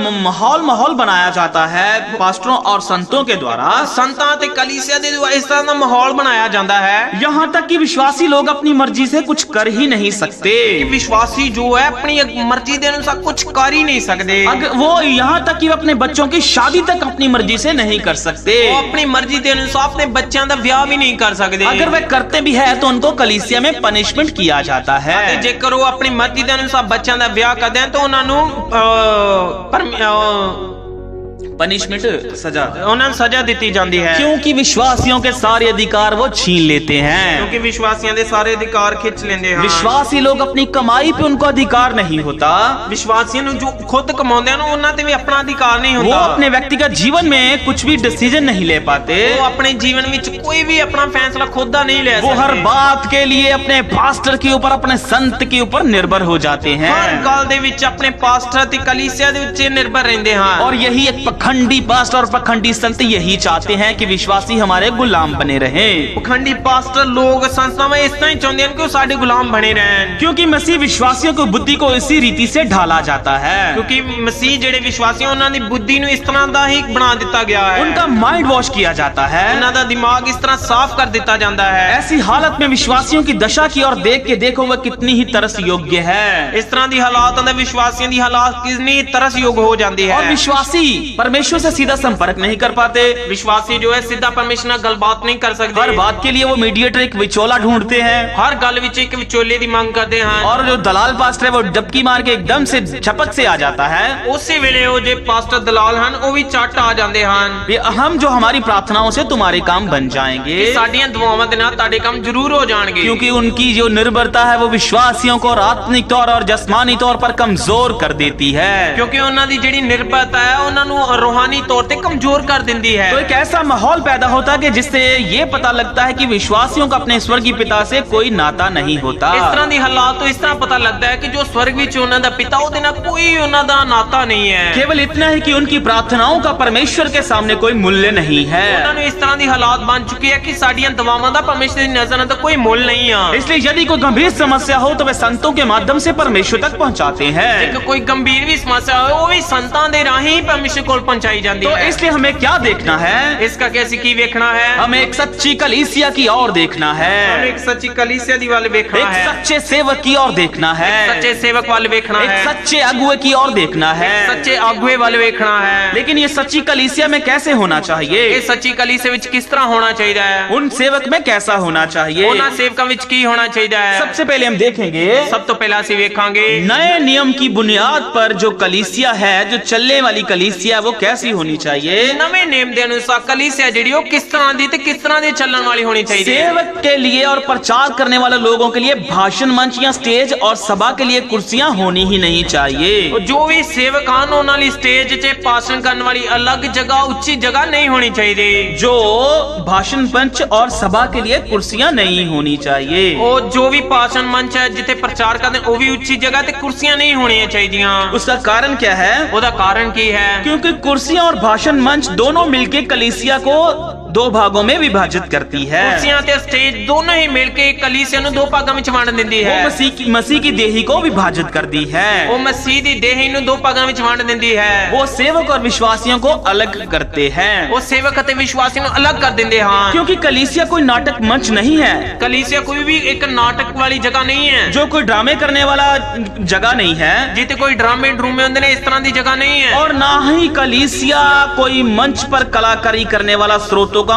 माहौल बनाया जाता है पास्टरों और संतों के द्वारा, ਸੰਤਾਂ ਤੇ ਕਲੀਸਿया ਦੇ ਦੁਆਰਾ ਇਸ ਤਰ੍ਹਾਂ ਦਾ ਮਾਹੌਲ ਬਣਾਇਆ ਜਾਂਦਾ ਹੈ यहाँ तक कि विश्वासी लोग अपनी मर्जी से कुछ कर ही नहीं सकते। ਕਿ ਵਿਸ਼ਵਾਸੀ ਜੋ ਹੈ ਆਪਣੀ ਮਰਜ਼ੀ ਦੇ ਅਨੁਸਾਰ ਕੁਝ ਕਰ ਹੀ ਨਹੀਂ ਸਕਦੇ। अगर वो यहाँ तक कि अपने बच्चों की शादी तक अपनी मर्जी से नहीं कर सकते। ਉਹ ਆਪਣੀ ਮਰਜ਼ੀ ਦੇ ਅਨੁਸਾਰ ਆਪਣੇ ਬੱਚਿਆਂ ਦਾ ਵਿਆਹ ਵੀ ਨਹੀਂ ਕਰ ਸਕਦੇ। अगर वे करते भी है तो उनको कलीसिया में पनिशमेंट किया जाता ਤੇ है। ਜੇਕਰ ਉਹ ਆਪਣੀ ਮਰਜ਼ੀ ਦੇ ਅਨੁਸਾਰ ਬੱਚਿਆਂ ਦਾ ਵਿਆਹ ਕਰਦੇ ਹਨ ਤਾਂ ਉਹਨਾਂ ਨੂੰ पनिशमेंट, सजा, ਉਹਨਾਂ ਨੂੰ ਸਜ਼ਾ ਦਿੱਤੀ ਜਾਂਦੀ ਹੈ। क्योंकि विश्वासियों के सारे अधिकार वो छीन लेते हैं। ਕਿਉਂਕਿ ਵਿਸ਼ਵਾਸੀਆਂ ਦੇ ਸਾਰੇ ਅਧਿਕਾਰ ਖਿੱਚ ਲੈਂਦੇ ਹਨ। विश्वासी लोग अपनी कमाई पे उनको अधिकार नहीं होता। ਵਿਸ਼ਵਾਸੀਆਂ ਨੂੰ ਜੋ ਖੁਦ ਕਮਾਉਂਦੇ ਹਨ ਉਹਨਾਂ ਤੇ ਵੀ ਆਪਣਾ ਅਧਿਕਾਰ ਨਹੀਂ वो ਹੁੰਦਾ। अपने व्यक्तिगत जीवन में कुछ भी डिसीजन नहीं ले पाते। ਉਹ ਆਪਣੇ ਜੀਵਨ ਵਿੱਚ ਕੋਈ ਵੀ ਆਪਣਾ ਫੈਸਲਾ ਖੁਦ ਦਾ ਨਹੀਂ ਲੈ वो हर ਸਕਦੇ। बात के लिए अपने पास्टर के ऊपर, अपने संत के ऊपर निर्भर हो जाते ਹਰ हैं। ਗੱਲ ਦੇ ਵਿੱਚ ਆਪਣੇ ਪਾਸਟਰ ਤੇ ਕਲੀਸਿया ਦੇ ਵਿੱਚ ਨਿਰਭਰ ਰਹਿੰਦੇ ਹਨ। और यही एक पखंडी पास्टर और पखंडी संत यही चाहते हैं कि विश्वासी हमारे गुलाम बने रहें। ਪਖੰਡੀ ਪਾਸਟਰ ਲੋਕ ਸੰਸਥਾਵਾਂ ਇਸ ਤਰ੍ਹਾਂ ਹੀ ਚਾਹੁੰਦੇ ਹਨ ਕਿ ਉਹ ਸਾਡੇ ਗੁਲਾਮ ਬਣੇ ਰਹਿਣ। क्योंकि मसीह विश्वासियों को बुद्धि को इसी रीति से ढाला जाता है। ਕਿਉਂਕਿ ਮਸੀਹ ਜਿਹੜੇ ਵਿਸ਼ਵਾसी ਉਹਨਾਂ ਦੀ ਬੁੱਧੀ ਨੂੰ ਇਸ ਤਰ੍ਹਾਂ ਦਾ ਹੀ ਬਣਾ ਦਿੱਤਾ ਗਿਆ ਹੈ। उनका माइंड वॉश किया जाता है। ਉਹਨਾਂ ਦਾ ਦਿਮਾਗ ਇਸ ਤਰ੍ਹਾਂ ਸਾਫ਼ ਕਰ ਦਿੱਤਾ ਜਾਂਦਾ ਹੈ। ऐसी हालत में विश्वासियों की दशा की ओर देख के देखो वह कितनी ही तरस योग्य है। ਇਸ ਤਰ੍ਹਾਂ ਦੀ ਹਾਲਾਤਾਂ ਦੇ ਵਿਸ਼ਵਾਸੀਆਂ ਦੀ ਹਾਲਾਤ ਕਿੰਨੀ ਤਰਸਯੋਗ ਹੋ ਜਾਂਦੀ ਹੈ। और विश्वासी परमेश्वर से सीधा संपर्क नहीं कर पाते, विश्वासी जो है सीधा परमेश्वर ਨਾਲ ਗੱਲਬਾਤ नहीं कर सकते, हर बात के लिए वो मीडिएटर एक विचोला ढूंढते हैं, हर ਗੱਲ ਵਿੱਚ ਇੱਕ ਵਿਚੋਲੇ ਦੀ ਮੰਗ ਕਰਦੇ ਹਨ। और जो दलाल पास्टर है वो डबकी मार के एकदम से झपक से आ जाता है। ਉਸੇ ਵੇਲੇ ਉਹ ਜੇ ਪਾਸਟਰ ਦਲਾਲ ਹਨ ਉਹ ਵੀ ਝੱਟ ਆ ਜਾਂਦੇ ਹਨ ये हम जो हमारी प्रार्थनाओं से तुम्हारे काम बन जाएंगे, ਕਿ ਸਾਡੀਆਂ ਦੁਆਵਾਂ ਦੇ ਨਾਲ ਤੁਹਾਡੇ ਕੰਮ ਜ਼ਰੂਰ ਹੋ ਜਾਣਗੇ, क्योंकि उनकी जो निर्भरता है वो विश्वासियों को और आत्मिक तौर और जस्मानी तौर पर कमजोर कर देती है। ਕਿਉਂਕਿ ਉਹਨਾਂ ਦੀ ਜਿਹੜੀ ਨਿਰਭਰਤਾ ਹੈ ਉਹਨਾਂ ਨੂੰ ਰੂਹਾਨੀ ਤੌਰ ਤੇ ਕਮਜ਼ੋਰ ਕਰ ਦਿੰਦੀ ਹੈ। तो एक ऐसा माहौल पैदा होता है कि जिससे ये पता लगता है कि विश्वासियों का अपने स्वर्गीय पिता से कोई नाता नहीं होता। ਇਸ ਤਰ੍ਹਾਂ ਦੀ ਹਾਲਾਤ ਤੋਂ ਇਸ ਤਰ੍ਹਾਂ ਪਤਾ ਲੱਗਦਾ ਹੈ ਕਿ ਜੋ स्वर्ग ਵਿੱਚ ਉਹਨਾਂ ਦਾ ਪਿਤਾ ਉਹਦੇ ਨਾਲ ਕੋਈ ਉਹਨਾਂ ਦਾ ਨਾਤਾ ਨਹੀਂ ਹੈ। केवल इतना है कि उनकी प्रार्थनाओं का परमेश्वर के सामने कोई मूल्य नहीं है। ਉਹਨਾਂ ਨੂੰ ਇਸ ਤਰ੍ਹਾਂ ਦੀ ਹਾਲਾਤ ਬਣ ਚੁੱਕੀ ਹੈ ਕਿ ਸਾਡੀਆਂ ਦੁਆਵਾਂ ਦਾ ਪਰਮੇਸ਼ਰ ਦੀ ਨਜ਼ਰ ਨਾਲ ਤਾਂ ਕੋਈ ਮੁੱਲ ਨਹੀਂ ਆ। इसलिए यदि कोई गंभीर समस्या हो तो वे संतों के माध्यम से परमेश्वर तक पहुंचाते हैं। ਇੱਕ ਕੋਈ ਗੰਭੀਰ ਵੀ ਸਮੱਸਿਆ ਹੋਵੇ ਉਹ ਵੀ ਸੰਤਾਂ ਦੇ ਰਾਹੀਂ ਪਰਮੇਸ਼ਰ ਕੋਲ ਪਹੁੰਚਾਈ ਜਾਂਦੀ तो ਹੈ। इसलिए हमें क्या देखना है? ਇਸ ਕਰਕੇ ਅਸੀਂ ਕੀ ਵੇਖਣਾ ਹੈ? हमें एक सच्ची कलीसिया की ओर देखना ਸਾਨੂੰ है, ਇੱਕ ਸੱਚੀ ਕਲੀਸਿया ਦੀ ਵੱਲ ਵੇਖਣਾ एक ਹੈ, सच्चे सेवक की ओर देखना है, ਸੱਚੇ ਸੇਵਕ ਵੱਲ ਵੇਖਣਾ एक ਹੈ, सच्चे अगुए की ओर देखना है। ਸੱਚੇ ਆਗੂਏ ਵੱਲ ਵੇਖਣਾ ਹੈ। लेकिन ये सच्ची कलीसिया में कैसे होना ਇਹ चाहिए? ਸੱਚੀ ਕਲੀਸਿया ਵਿੱਚ ਕਿਸ ਤਰ੍ਹਾਂ ਹੋਣਾ ਚਾਹੀਦਾ ਹੈ? उन सेवक में कैसा होना चाहिए? ਉਹਨਾਂ ਸੇਵਕਾਂ ਵਿੱਚ ਕੀ ਹੋਣਾ ਚਾਹੀਦਾ ਹੈ? सबसे पहले हम देखेंगे ਸਭ ਤੋਂ ਪਹਿਲਾਂ ਅਸੀਂ ਵੇਖਾਂਗੇ नए नियम की बुनियाद पर जो कलीसिया है, जो चलने वाली कलीसिया, वो कैसी होनी चाहिए? ਨਵੇਂ ਨੇਮ ਦੇ ਅਨੁਸਾਰ ਕਲੀਸਿया ਜਿਹੜੀ ਉਹ ਕਿਸ ਤਰ੍ਹਾਂ ਦੀ ਤੇ ਕਿਸ ਤਰ੍ਹਾਂ ਦੀ ਚੱਲਣ ਵਾਲੀ ਹੋਣੀ ਚਾਹੀਦੀ ਹੈ। सेवक के लिए और प्रचार करने वाले लोगों के लिए भाषण मंच या स्टेज और सभा के लिए कुर्सियां होनी ही नहीं चाहिए। ਉਹ ਜੋ ਵੀ ਸੇਵਕ ਹਨ ਉਹਨਾਂ ਲਈ ਸਟੇਜ 'ਤੇ ਭਾਸ਼ਣ ਕਰਨ ਵਾਲੀ ਅਲੱਗ ਜਗ੍ਹਾ ਉੱਚੀ ਜਗ੍ਹਾ ਨਹੀਂ ਹੋਣੀ ਚਾਹੀਦੀ। जो भाषण मंच और सभा के लिए कुर्सियां नहीं होनी चाहिए। ਉਹ ਜੋ ਵੀ ਭਾਸ਼ਣ ਮੰਚ ਹੈ ਜਿੱਥੇ ਪ੍ਰਚਾਰ ਕਰਦੇ ਉਹ ਵੀ ਉੱਚੀ ਜਗ੍ਹਾ ਤੇ ਕੁਰਸੀਆਂ ਨਹੀਂ ਹੋਣੀਆਂ ਚਾਹੀਦੀਆਂ। उसका कारण क्या है? ਉਹਦਾ ਕਾਰਨ ਕੀ ਹੈ? क्योंकि कुर्सियां और भाषण मंच दोनों मिलकर कलीसिया को दो भागों में विभाजित करती है। ਕੁਰਸੀਆਂ ਤੇ ਸਟੇਜ ਦੋਨੋਂ ਹੀ ਮਿਲ ਕੇ ਕਲੀਸਿया ਨੂੰ ਦੋ ਭਾਗਾਂ ਵਿੱਚ ਵੰਡ ਦਿੰਦੀ वो ਹੈ। मसीह की देही को विभाजित करती है। ਉਹ ਮਸੀਹ ਦੀ ਦੇਹੀ ਨੂੰ ਦੋ ਭਾਗਾਂ ਵਿੱਚ ਵੰਡ ਦਿੰਦੀ ਹੈ। वो सेवक और विश्वासियों को अलग करते हैं। ਉਹ ਸੇਵਕ ਅਤੇ ਵਿਸ਼ਵਾਸੀ ਨੂੰ ਅਲੱਗ ਕਰ ਦਿੰਦੇ ਹਨ। क्योंकि कलीसिया कोई नाटक मंच नहीं है, ਕਲੀਸਿया ਕੋਈ ਵੀ ਇੱਕ ਨਾਟਕ ਵਾਲੀ ਜਗ੍ਹਾ ਨਹੀਂ ਹੈ, जो कोई ड्रामे करने वाला जगह नहीं है, ਜਿੱਥੇ ਕੋਈ ਡਰਾਮੇ ਡਰੂਮੇ ਹੁੰਦੇ ਨੇ ਇਸ ਤਰ੍ਹਾਂ ਦੀ ਜਗ੍ਹਾ ਨਹੀਂ ਹੈ। और ना ही कलीसिया कोई मंच पर कलाकारी करने वाला स्रोतों का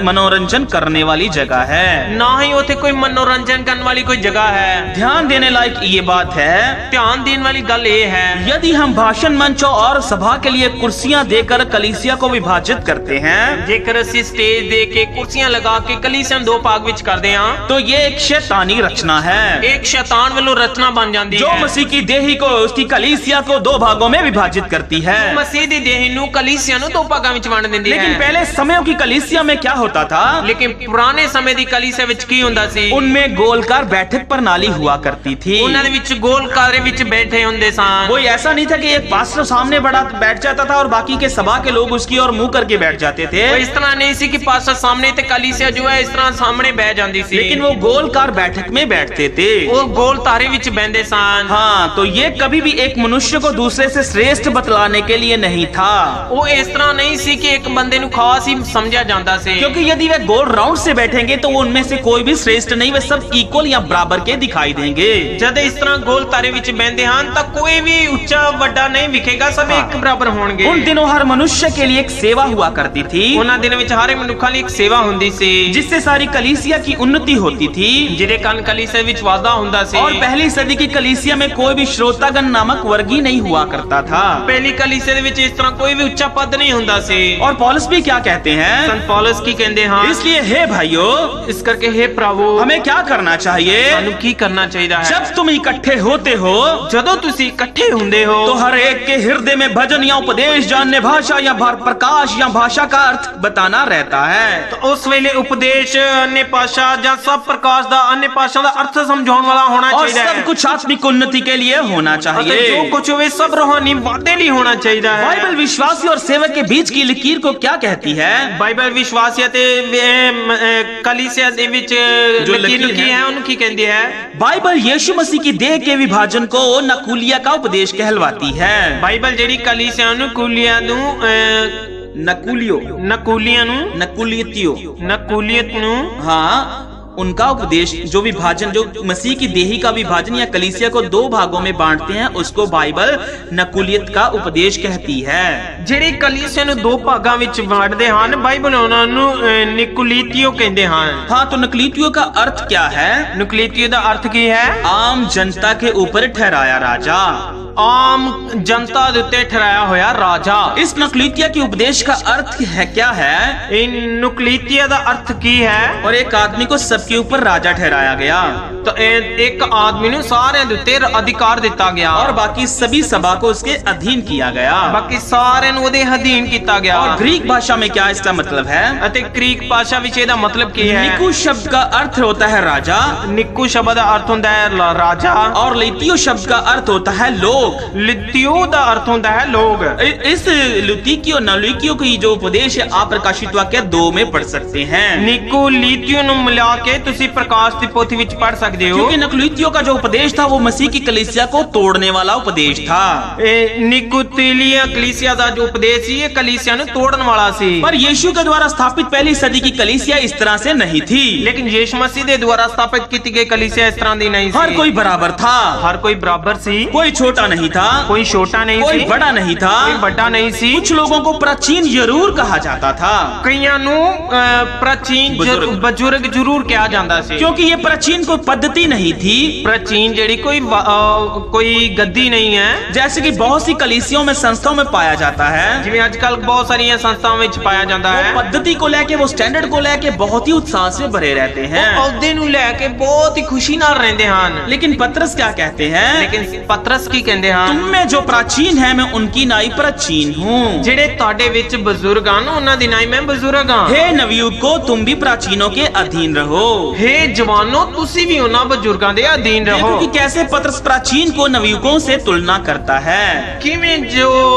मनोरंजन करने वाली जगह है। ਨਾ ਹੀ ਉੱਥੇ ਕੋਈ ਮਨੋਰੰਜਨ ਕਰਨ ਵਾਲੀ ਕੋਈ ਜਗ੍ਹਾ ਹੈ। ध्यान देने लायक ये बात है, ਧਿਆਨ ਦੇਣ ਵਾਲੀ ਗੱਲ ਇਹ ਹੈ यदि हम भाषण मंचों और सभा के लिए कुर्सियां देकर कलीसिया को विभाजित करते हैं, ਜੇਕਰ ਅਸੀਂ ਸਟੇਜ ਦੇ ਕੇ ਕੁਰਸੀਆਂ ਲਗਾ ਕੇ ਕਲੀਸਿया ਨੂੰ ਦੋ ਭਾਗ ਵਿੱਚ ਕਰਦੇ ਹਾਂ तो ये एक शैतानी रचना है, ਇੱਕ ਸ਼ੈਤਾਨ ਵੱਲੋਂ ਰਚਨਾ ਬਣ ਜਾਂਦੀ जो ਹੈ मसीह की देही को, उसकी कलीसिया को दो भागों में विभाजित करती है। ਮਸੀਹ ਦੀ ਦੇਹ ਨੂੰ ਕਲੀਸਿया ਨੂੰ ਦੋ ਭਾਗਾਂ ਵਿੱਚ ਵੰਡ ਦਿੰਦੀ लेकिन ਹੈ। पहले समयों की कलीसिया में क्या होता था? ਲੇਕਿਨ ਪੁਰਾਣੇ ਸਮੇਂ ਦੀ ਕਲੀਸਿया ਵਿੱਚ ਕੀ ਹੁੰਦਾ ਸੀ? उनमें गोलकार बैठक प्रणाली हुआ करती थी। ਉਹਨਾਂ ਦੇ ਵਿੱਚ ਗੋਲ ਕਾਰੇ ਵਿੱਚ ਬੈਠੇ ਹੁੰਦੇ ਸਨ। कोई ऐसा नहीं था कि एक पास्टर सामने बैठ जाता था और बाकी के सभा के लोग उसकी ओर मुंह करके बैठ जाते थे। ਉਹ ਇਸ ਤਰ੍ਹਾਂ ਨਹੀਂ ਸੀ ਕਿ ਪਾਸਟਰ ਸਾਹਮਣੇ ਤੇ ਕਲੀਸਿया ਜੋ ਹੈ ਇਸ ਤਰ੍ਹਾਂ ਸਾਹਮਣੇ ਬਹਿ ਜਾਂਦੀ ਸੀ। लेकिन वो गोलकार बैठक में बैठते थे। ਉਹ ਗੋਲ ਤਾਰੇ ਵਿੱਚ ਬਹਿੰਦੇ ਸਨ। हाँ, तो ये कभी भी एक मनुष्य को दूसरे से श्रेष्ठ बतलाने के लिए नहीं था, ਉਹ ਇਸ ਤਰ੍ਹਾਂ ਨਹੀਂ ਸੀ ਕਿ ਇੱਕ ਬੰਦੇ ਨੂੰ ਖਾਸ ਹੀ ਸਮਝਿਆ ਜਾਂਦਾ ਸੀ। क्योंकि यदि वे गोल राउंड से बैठेंगे तो वो उनमें से कोई भी श्रेष्ठ नहीं, वे सब इक्वल या बराबर के दिखाई देंगे। ਜਦ ਇਸ ਤਰ੍ਹਾਂ ਗੋਲ ਤਾਰੇ ਵਿੱਚ ਬਹਿੰਦੇ ਹਨ ਤਾਂ ਕੋਈ ਵੀ ਉੱਚਾ ਵੱਡਾ ਨਹੀਂ ਵਿਖੇਗਾ, ਸਭ ਇੱਕ ਬਰਾਬਰ ਹੋਣਗੇ। उन दिनों हर मनुष्य के लिए एक सेवा हुआ करती थी, ਉਹਨਾਂ ਦਿਨਾਂ ਵਿੱਚ ਹਰ ਮਨੁੱਖਾਂ ਲਈ ਇੱਕ ਸੇਵਾ ਹੁੰਦੀ ਸੀ जिससे सारी कलीसिया की उन्नति होती थी। ਜਿਹਦੇ ਕਾਰਨ ਕਲੀਸਿया ਵਿੱਚ ਵਾਧਾ ਹੁੰਦਾ ਸੀ। और पहली सदी की कलीसिया में कोई भी श्रोतागण नामक वर्ग ही नहीं हुआ करता था। ਪਹਿਲੀ ਕਲੀਸਿया ਦੇ ਵਿੱਚ ਇਸ ਤਰ੍ਹਾਂ ਕੋਈ ਵੀ ਉੱਚਾ ਪਦ ਨਹੀਂ ਹੁੰਦਾ ਸੀ। और पौलुस भी क्या कहते हैं? ਸੰਤ ਪੌਲਸ ਕੀ ਕਹਿੰਦੇ ਹਨ? इसलिए हे भाइयों, ਇਸ ਕਰਕੇ हे ਭਰਾਵੋ हमें क्या करना चाहिए? ਸਾਨੂੰ ਕੀ ਕਰਨਾ ਚਾਹੀਦਾ ਹੈ? जब तुम इकट्ठे होते हो ਜਦੋਂ ਤੁਸੀਂ ਇਕੱਠੇ ਹੁੰਦੇ ਹੋ तो हर एक के हृदय में भजन या उपदेश जानने भाषा या प्रकाश या भाषा का अर्थ बताना रहता है। ਉਸ ਵੇਲੇ ਉਪਦੇਸ਼ अन्य ਭਾਸ਼ਾ ਜਾਂ ਸਭ ਪ੍ਰਕਾਸ਼ ਦਾ अन्य ਭਾਸ਼ਾ ਦਾ ਅਰਥ ਸਮਝਾਉਣ ਵਾਲਾ ਹੋਣਾ और ਚਾਹੀਦਾ सब ਹੈ। कुछ आत्मिक उन्नति के लिए होना ਅਤੇ ਜੋ चाहिए। ਕੁਝ ਹੋਵੇ ਸਭ ਰੂਹਾਨੀ ਵਾਧੇ ਲਈ ਹੋਣਾ ਚਾਹੀਦਾ ਹੈ। बाइबल विश्वासी और सेवक के बीच की लकीर को क्या कहती है? ਬਾਈਬਲ ਵਿਸ਼ਵਾਸੀ ਅਤੇ ਕਲੀਸਿया ਦੇ ਵਿੱਚ ਜੋ ਲਕੀਰ ਨੂੰ ਲਕੀਰ ਕੀ ਹੈ ਹੈ ਉਹਨੂੰ ਕੀ ਕਹਿੰਦੀ ਹੈ? बाइबल यीशु मसीह की देह के विभाजन को नकुलिया का उपदेश कहलवाती है। ਬਾਈਬਲ ਜਿਹੜੀ ਕਲੀਸਿया ਨੂੰ ਕੁਲੀਆਂ ਨੂੰ नकुलियो, ਨਕੂਲੀਆਂ ਨੂੰ नकुलियतियो, ਨਕੂਲੀਅਤ ਨੂੰ हाँ, उनका उपदेश, जो विभाजन, जो मसीह की देही का विभाजन या कलीसिया को दो भागों में बांटते हैं, उसको बाइबल नकुलियत का उपदेश कहती है। ਜਿਹੜੇ ਕਲੀਸਿਆ ਨੂੰ ਦੋ ਭਾਗਾਂ ਵਿੱਚ ਵੰਡਦੇ ਹਨ, ਬਾਈਬਲ ਉਹਨਾਂ ਨੂੰ ਨਿਕੁਲੀਤੀਓ ਕਹਿੰਦੇ ਹਨ। हाँ, तो नकुलितियों का अर्थ क्या है? ਨਿਕੁਲੀਤੀਓ ਦਾ ਅਰਥ ਕੀ ਹੈ? आम जनता के ऊपर ठहराया राजा। ਆਮ ਜਨਤਾ ਦੇ ਉੱਤੇ ਠਹਿਰਾਇਆ ਹੋਇਆ ਰਾਜਾ। इस नकुलितिया के उपदेश का अर्थ है क्या है? ਇਹ ਨਿਕੁਲੀਤੀਆ ਦਾ ਅਰਥ ਕੀ ਹੈ? और एक आदमी को सबके ऊपर राजा ठहराया गया ਤਾਂ ਇੱਕ ਆਦਮੀ ਨੂੰ ਸਾਰਿਆਂ ਦੇ ਉੱਤੇ ਅਧਿਕਾਰ ਦਿੱਤਾ ਗਿਆ और बाकी सभी सभा को उसके अधीन किया गया। ਬਾਕੀ ਸਾਰਿਆਂ ਨੂੰ ਉਹਦੇ ਅਧੀਨ ਕੀਤਾ ਗਿਆ। और ग्रीक भाषा में क्या इसका मतलब है? ਅਤੇ ਗ੍ਰੀਕ ਭਾਸ਼ਾ ਵਿੱਚ ਇਹਦਾ ਮਤਲਬ ਕੀ ਹੈ? निकू शब्द का अर्थ होता है राजा ਨਿਕੂ ਸ਼ਬਦ ਦਾ ਅਰਥ ਹੁੰਦਾ ਹੈ ਰਾਜਾ, और लितियो शब्द का अर्थ होता है लोग। ਲਿਤਿਓ ਦਾ ਅਰਥ ਹੁੰਦਾ ਹੈ ਲੋग। इस लुतिकियो नलुकियो की जो उपदेश है, आप प्रकाशित वाक्य 2 में पढ़ सकते हैं। ਨਿਕੂ ਲੀਤਿਓ ਨੂੰ ਮਿਲਾ ਕੇ ਤੁਸੀਂ ਪ੍ਰਕਾਸ਼ ਦੀ ਪੋਥੀ ਵਿੱਚ ਪੜ੍ਹ ਸਕਦੇ ਹੋ। क्योंकि नकुलितियों का जो उपदेश था वो मसीह की कलीसिया को तोड़ने वाला उपदेश था। ਇਹ ਨਿਕੂਤੀਲੀਆ ਕਲੀਸਿया ਦਾ ਜੋ ਉਪਦੇਸ਼ ਸੀ ਇਹ ਕਲੀਸਿया ਨੂੰ ਤੋੜਨ ਵਾਲਾ ਸੀ। पर यीशु के द्वारा स्थापित पहली सदी की कलीसिया इस तरह से नहीं थी। ਲੇਕਿਨ ਯीशु ਮਸੀਹ ਦੇ ਦੁਆਰਾ ਸਥਾਪਿਤ ਕੀਤੀ ਗਈ ਕਲੀਸਿया ਇਸ ਤਰ੍ਹਾਂ ਦੀ ਨਹੀਂ ਸੀ। हर कोई बराबर था, ਹਰ ਕੋਈ ਬਰਾਬਰ ਸੀ, कोई छोटा नहीं था, ਕੋਈ ਛੋਟਾ ਨਹੀਂ कोई ਸੀ, बड़ा नहीं था, ਕੋਈ ਵੱਡਾ ਨਹੀਂ ਸੀ। कुछ लोगों को प्राचीन जरूर कहा जाता था, ਕਈਆਂ ਨੂੰ ਪ੍ਰਾਚੀਨ ਬਜ਼ੁਰਗ ਜ਼ਰੂਰ ਕਿਹਾ ਜਾਂਦਾ ਸੀ। क्योंकि ये प्राचीन कोई पद्धति नहीं थी। ਪ੍ਰਾਚੀਨ ਜਿਹੜੀ ਕੋਈ ਗੱਦੀ ਨਹੀਂ ਹੈ, जैसे कि बहुत सी कलीसियों में, संस्थाओं में पाया जाता है। ਜਿਵੇਂ ਅੱਜ ਕੱਲ ਬਹੁਤ ਸਾਰੀਆਂ ਸੰਸਥਾਵਾਂ ਵਿੱਚ ਪਾਇਆ ਜਾਂਦਾ ਹੈ। पद्धति को लेके, वो स्टैंडर्ड को लेके बहुत ही उत्साह से भरे रहते हैं। ਅਹੁਦੇ ਨੂੰ ਲੈ ਕੇ ਬਹੁਤ ਹੀ ਖੁਸ਼ੀ ਨਾਲ ਰਹਿੰਦੇ ਹਨ। लेकिन पतरस क्या कहते हैं? ਲੇਕਿਨ ਪਤਰਸ ਕੀ ਕਹਿੰਦੇ ਹਨ? तुम में जो प्राचीन है, मैं उनकी नाई प्राचीन हूँ। ਜਿਹੜੇ ਤੁਹਾਡੇ ਵਿੱਚ ਬਜ਼ੁਰਗ ਹਨ ਉਹਨਾਂ ਦੀ ਨਾਈ ਮੈਂ ਬਜ਼ੁਰਗ ਹਾਂ। हे नवयुवकों, तुम भी प्राचीनों के अधीन रहो। हे जवानों, ਤੁਸੀਂ ਵੀ ਉਹਨਾਂ ਬਜ਼ੁਰਗਾਂ ਦੇ ਅਧੀਨ ਰਹੋ। देखो कि कैसे पतरस प्राचीन को नवयुवकों से तुलना करता है। ਕਿਵੇਂ ਜੋ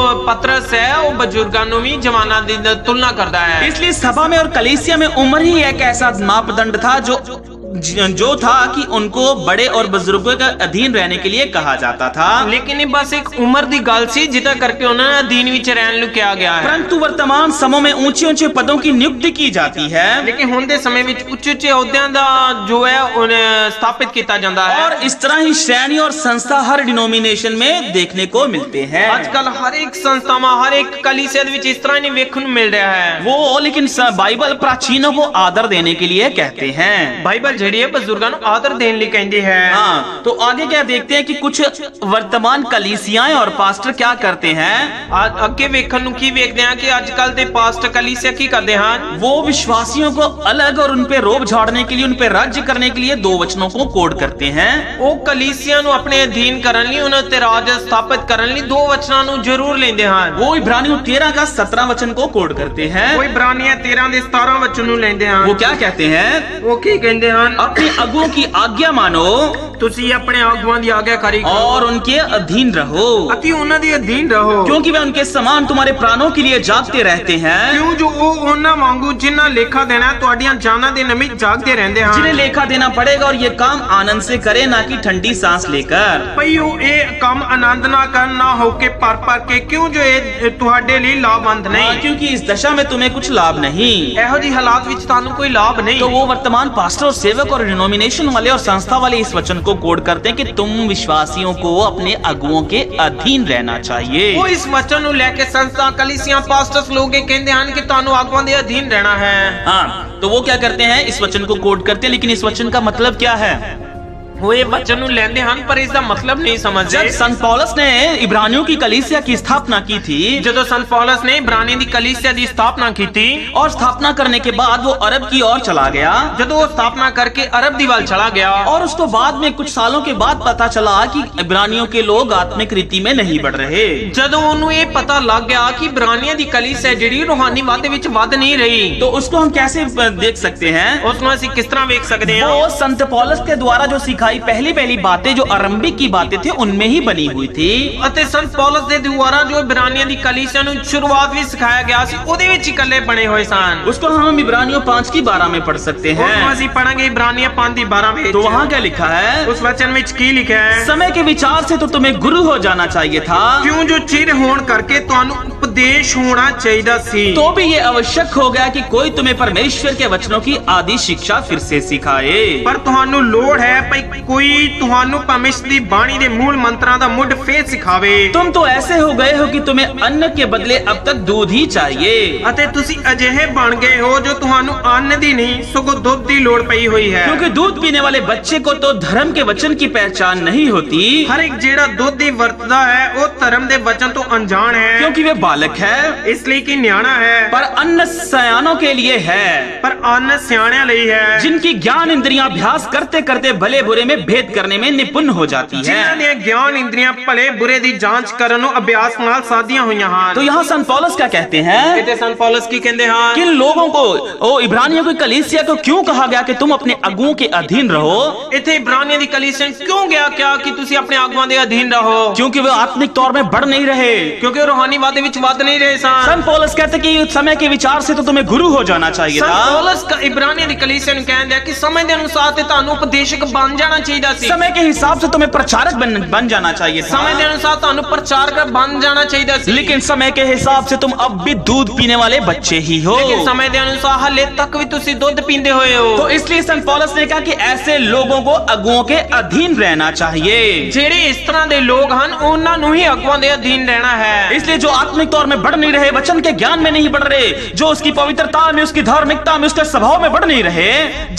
ਪਤਰਸ ਹੈ ਉਹ ਬਜ਼ੁਰਗਾਂ ਨੂੰ ਵੀ ਜਵਾਨਾਂ ਦੀ ਤੁਲਨਾ ਕਰਦਾ ਹੈ। इसलिए सभा में और कलीसिया में उम्र ही एक ऐसा मापदंड था जो था कि उनको बड़े और बुजुर्गों के अधीन रहने के लिए कहा जाता था। लेकिन ये बस एक उम्र ਦੀ ਗੱਲ ਸੀ ਜਿਹਦਾ ਕਰਕੇ ਉਹਨਾਂ ਨੂੰ ਅਧੀਨ ਵਿੱਚ ਰਹਿਣ ਨੂੰ ਕਿਹਾ ਗਿਆ ਹੈ। परंतु वर्तमान समय में ऊंचे ऊंचे पदों की नियुक्ति की जाती है। लेकिन ਹੁਣ ਦੇ ਸਮੇਂ ਵਿੱਚ ਉੱਚੇ ਉੱਚੇ ਅਹੁਦਿਆਂ ਦਾ ਜੋ ਹੈ ਉਹਨੇ ਸਥਾਪਿਤ ਕੀਤਾ ਜਾਂਦਾ ਹੈ। और इस तरह ही श्रेणी और संस्था हर डिनोमिनेशन में देखने को मिलते हैं। ਅੱਜ ਕੱਲ ਹਰ ਇੱਕ ਸੰਸਥਾਵਾਂ ਹਰ ਇੱਕ ਕਲੀਸਿया ਦੇ ਵਿੱਚ ਇਸ ਤਰ੍ਹਾਂ ਹੀ ਵੇਖਣ ਨੂੰ ਮਿਲ ਰਿਹਾ ਹੈ। वो लेकिन बाइबल प्राचीनों को आदर देने के लिए कहते हैं। ਬਾਈਬਲ ਜਿਹੜੀ ਹੈ ਬਜ਼ੁਰਗਾਂ ਨੂੰ ਆਦਰ ਦੇਣ ਲਈ ਕਹਿੰਦੀ ਹੈ। हाँ, तो आगे क्या देखते हैं कि कुछ वर्तमान कलीसियाएं और पास्टर क्या करते हैं। ਅੱਗੇ ਵੇਖਣ ਨੂੰ ਕੀ ਵੇਖਦੇ ਹਾਂ ਕਿ ਅੱਜ ਕੱਲ ਦੇ ਪਾਸਟਰ ਕਲੀਸਿया ਕੀ ਕਰਦੇ ਹਨ। वो विश्वासियों को अलग और उन पे रोब झाड़ने के लिए, उन पे राज्य करने के लिए 2 वचनों को कोड करते हैं। ਉਹ ਕਲੀਸਿया ਨੂੰ ਆਪਣੇ ਅਧੀਨ ਕਰਨ ਲਈ, ਉਹਨਾਂ ਤੇ ਰਾਜ ਸਥਾਪਿਤ ਕਰਨ ਲਈ 2 ਵਚਨਾਂ ਨੂੰ ਜ਼ਰੂਰ ਲੈਂਦੇ ਹਨ। वो इब्रानियों 13 का 17 वचन को कोड करते हैं। ਉਹ ਇਬਰਾਨੀਆਂ 13 ਦੇ 17 ਵਚਨ ਨੂੰ ਲੈਂਦੇ ਹਨ। वो क्या कहते हैं? ਉਹ ਕੀ ਕਹਿੰਦੇ ਹਨ? अपने अगुओं की आज्ञा मानो ਤੁਸੀਂ ਆਪਣੇ ਆਗੂਆਂ ਦੀ ਆਗਿਆਕਾਰੀ ਕਰੋ और उनके अधीन रहो, ਅਤੇ ਉਹਨਾਂ ਦੇ ਅਧੀਨ ਰਹੋ। क्योंकि वे उनके समान तुम्हारे प्राणों के लिए जागते रहते हैं। ਕਿਉਂ ਜੋ ਉਹ ਉਹਨਾਂ ਵਾਂਗੂ ਜਿਨ੍ਹਾਂ ਲੇਖਾ ਦੇਣਾ ਤੁਹਾਡੀਆਂ ਜਾਨਾਂ ਦੇ ਨਿਮਿਤ ਜਾਗਦੇ ਰਹਿੰਦੇ ਹਨ। जिन्हें लेखा देना पड़ेगा और ये काम आनंद से करे, ना कि ठंडी सांस लेकर। ਭਈ ਉਹ ਇਹ ਕੰਮ ਆਨੰਦ ਨਾ ਕਰਨ, ਨਾ ਹੋ ਕੇ ਪਰ ਕੇ, ਕਿਉਂ ਜੋ ਇਹ ਤੁਹਾਡੇ ਲਈ ਲਾਭਵੰਦ हाँ, ਨਹੀਂ। क्योंकि इस दशा में तुम्हें कुछ लाभ नहीं। ਇਹੋ ਜਿਹੀ ਹਾਲਾਤ ਵਿੱਚ ਤੁਹਾਨੂੰ ਕੋਈ ਲਾਭ ਨਹੀਂ। तो वो वर्तमान पास्टर और सेवक और डिनोमिनेशन वाले और संस्था वाले इस वचन को कोड करते हैं कि तुम विश्वासियों को अपने अगुओं के अधीन रहना चाहिए। ਉਹ ਇਸ ਵਚਨ ਨੂੰ ਲੈ ਕੇ ਸੰਸਥਾ ਕਲੀਸਿया ਪਾਸਟਰਸ ਲੋਕ ਇਹ ਕਹਿੰਦੇ ਹਨ ਕਿ ਤੁਹਾਨੂੰ ਆਗੂਆਂ ਦੇ ਅਧੀਨ ਰਹਿਣਾ ਹੈ। हाँ, तो वो क्या करते हैं? इस वचन को कोड करते हैं, लेकिन इस वचन का मतलब क्या है? ਉਹ ਇਹ वचन ਨੂੰ ਲੈਂਦੇ ਹਨ ਪਰ ਇਸ ਦਾ मतलब नहीं समझते। जब संत पौलुस ने इब्रानियों की कलीसिया की स्थापना की थी, ਜਦੋਂ ਸੰਤ ਪੌਲਸ ਨੇ ਇਬਰਾਨੀ ਦੀ ਕਲੀਸਿया ਦੀ ਸਥਾਪਨਾ ਕੀਤੀ, और स्थापना करने के बाद वो अरब की ओर चला गया, ਜਦੋਂ ਉਹ ਸਥਾਪਨਾ ਕਰਕੇ ਅਰਬ ਦੀ ਵੱਲ ਚਲਾ ਗਿਆ, और उसको बाद में कुछ सालों के बाद पता चला कि इब्रानियों के लोग आत्मिक रीति में नहीं बढ़ रहे। ਜਦੋਂ ਉਹਨੂੰ ਇਹ ਪਤਾ ਲੱਗ ਗਿਆ ਕਿ ਇਬਰਾਨੀਆਂ ਦੀ ਕਲੀਸਿया ਜਿਹੜੀ ਰੂਹਾਨੀ ਵਾਧੇ ਵਿੱਚ ਵੱਧ ਨਹੀਂ ਰਹੀ, तो उसको हम कैसे देख सकते हैं? ਉਸ ਨੂੰ ਅਸੀਂ ਕਿਸ ਤਰ੍ਹਾਂ ਵੇਖ ਸਕਦੇ ਹਾਂ? वो संत पौलुस के द्वारा जो सिखाई पहली बातें, जो आरंभिक की बातें थी, उनमें ही बनी हुई थी। ਅਤੇ ਸੰਤ ਪੌਲਸ ਦੇ ਦੁਆਰਾ ਜੋ ਇਬਰਾਨੀਆਂ ਦੀ ਕਲੀਸਿया ਨੂੰ ਸ਼ੁਰੂਆਤ ਵਿੱਚ ਸਿਖਾਇਆ ਗਿਆ ਸੀ ਉਹਦੇ ਵਿੱਚ ਇਕੱਲੇ ਬਣੇ ਹੋਏ ਸਨ। उसको हम इब्रानियों 5 की 12 में पढ़ सकते हैं। ਉਹਨੂੰ ਅਸੀਂ ਪੜਾਂਗੇ ਇਬਰਾਨੀਆਂ 5 ਦੀ 12 ਵਿੱਚ। तो वहाँ क्या लिखा है? ਉਸ ਵਚਨ ਵਿੱਚ ਕੀ ਲਿਖਿਆ ਹੈ? समय के विचार से तो तुम्हें गुरु हो जाना चाहिए था, ਕਿਉਂ ਜੋ ਚਿਰ ਹੋਣ ਕਰਕੇ ਤੁਹਾਨੂੰ ਉਪਦੇਸ਼ ਹੋਣਾ ਚਾਹੀਦਾ ਸੀ। तो भी ये आवश्यक हो गया कि कोई तुम्हें परमेश्वर के वचनों की आदि शिक्षा फिर से सिखाए। ਪਰ ਤੁਹਾਨੂੰ ਲੋੜ ਹੈ ਭਈ ਕੋਈ ਤੁਹਾਨੂੰ ਪਰਮੇਸ਼ਰ ਦੀ ਬਾਣੀ ਦੇ ਮੂਲ ਮੰਤਰਾਂ ਦਾ ਮੁੱਢ ਫੇਰ ਸਿਖਾਵੇ। तुम तो ऐसे हो गए हो कि तुम्हें अन्न के बदले अब तक दूध ही चाहिए। ਅਤੇ ਤੁਸੀਂ ਅਜਿਹੇ ਬਣ ਗਏ ਹੋ ਜੋ ਤੁਹਾਨੂੰ ਅੰਨ ਦੀ ਨਹੀਂ ਸਗੋਂ ਦੁੱਧ ਦੀ ਲੋੜ ਪਈ ਹੋਈ ਹੈ। क्योंकि दूध पीने वाले बच्चे को तो धर्म के वचन की पहचान नहीं होती, ਹਰ ਇੱਕ ਜਿਹੜਾ ਦੁੱਧ ਦੀ ਵਰਤਦਾ ਹੈ ਉਹ ਧਰਮ ਦੇ ਵਚਨ ਤੋਂ ਅਣਜਾਣ ਹੈ, क्योंकि वे बालक है। ਇਸ ਲਈ ਕਿ ਨਿਆਣਾ ਹੈ। पर अन्न सयानों के लिए है, ਪਰ ਅੰਨ ਸਿਆਣਿਆਂ ਲਈ ਹੈ, जिनकी ज्ञान इंद्रियां अभ्यास करते करते भले बुरे में भेद करने में निपुण हो जाती है। ਜਿਨ੍ਹਾਂ ਦੀਆਂ ਗਿਆਨ ਇੰਦਰੀਆਂ ਭਲੇ ਬੁਰੇ ਦੀ ਜਾਂਚ ਕਰਨ ਨੂੰ ਅਭਿਆਸ ਨਾਲ ਸਾਧੀਆਂ ਹੋਈਆਂ ਹਨ। तो यहाँ संत पौलुस क्या कहते हैं? ਕਿਤੇ ਸੰਤ ਪੌਲਸ ਕੀ ਕਹਿੰਦੇ ਹਨ? किन लोगों को, ओ इब्रानियों की कलीसिया को क्यों कहा गया कि तुम अपने अगुओं के अधीन रहो? ਇੱਥੇ ਇਬਰਾਨੀਆਂ ਦੀ ਕਲੀਸਿया ਕਿਉਂ ਗਿਆ ਕਿਹਾ ਕਿ ਤੁਸੀਂ ਆਪਣੇ ਆਗੂਆਂ ਦੇ ਅਧੀਨ ਰਹੋ? क्योंकि वे आत्मिक तौर में बढ़ नहीं रहे। ਕਿਉਂਕਿ ਉਹ ਰੂਹਾਨੀ ਵਾਦੇ ਵਿੱਚ ਵੱਧ ਨਹੀਂ ਰਹੇ ਸਨ। संत पौलुस कहते कि उस समय के विचार से तो तुम्हें गुरु हो जाना चाहिए ਸੰਤ था। ਪੌਲਸ ਇਬਰਾਨੀਆਂ ਦੀ ਕਲੀਸਿया ਨੂੰ ਕਹਿੰਦੇ ਆ ਕਿ ਸਮੇਂ ਦੇ ਅਨੁਸਾਰ ਤੇ ਤੁਹਾਨੂੰ ਉਪਦੇਸ਼ਕ ਬਣ ਜਾਣਾ ਚਾਹੀਦਾ ਸੀ। समय के हिसाब से तुम्हें प्रचारक बन जाना चाहिए था। ਸਮੇਂ ਦੇ ਅਨੁਸਾਰ ਤੁਹਾਨੂੰ ਪ੍ਰਚਾਰਕ ਬਣ ਜਾਣਾ ਚਾਹੀਦਾ ਸੀ। लेकिन समय के हिसाब से तुम अब भी दूध पीने वाले बच्चे ही हो। ਲੇਕਿਨ ਸਮੇਂ ਦੇ ਅਨੁਸਾਰ ਹਲੇ ਤੱਕ ਵੀ ਤੁਸੀਂ ਦੁੱਧ ਪੀਂਦੇ ਹੋਏ ਹੋ। तो इसलिए संत पौलुस ने कहा कि ऐसे लोगों को अगुओं के अधीन रहना चाहिए। ਜਿਹੜੇ ਇਸ ਤਰ੍ਹਾਂ ਦੇ ਲੋਕ ਹਨ ਉਹਨਾਂ ਨੂੰ ਹੀ ਅਗਵਾਂ ਦੇ ਅਧੀਨ ਰਹਿਣਾ ਹੈ। इसलिए जो आत्मिक तौर में बढ़ नहीं रहे, वचन के ज्ञान में नहीं बढ़ रहे, जो उसकी पवित्रता में, उसकी धार्मिकता में, उसके स्वभाव में बढ़ नहीं रहे,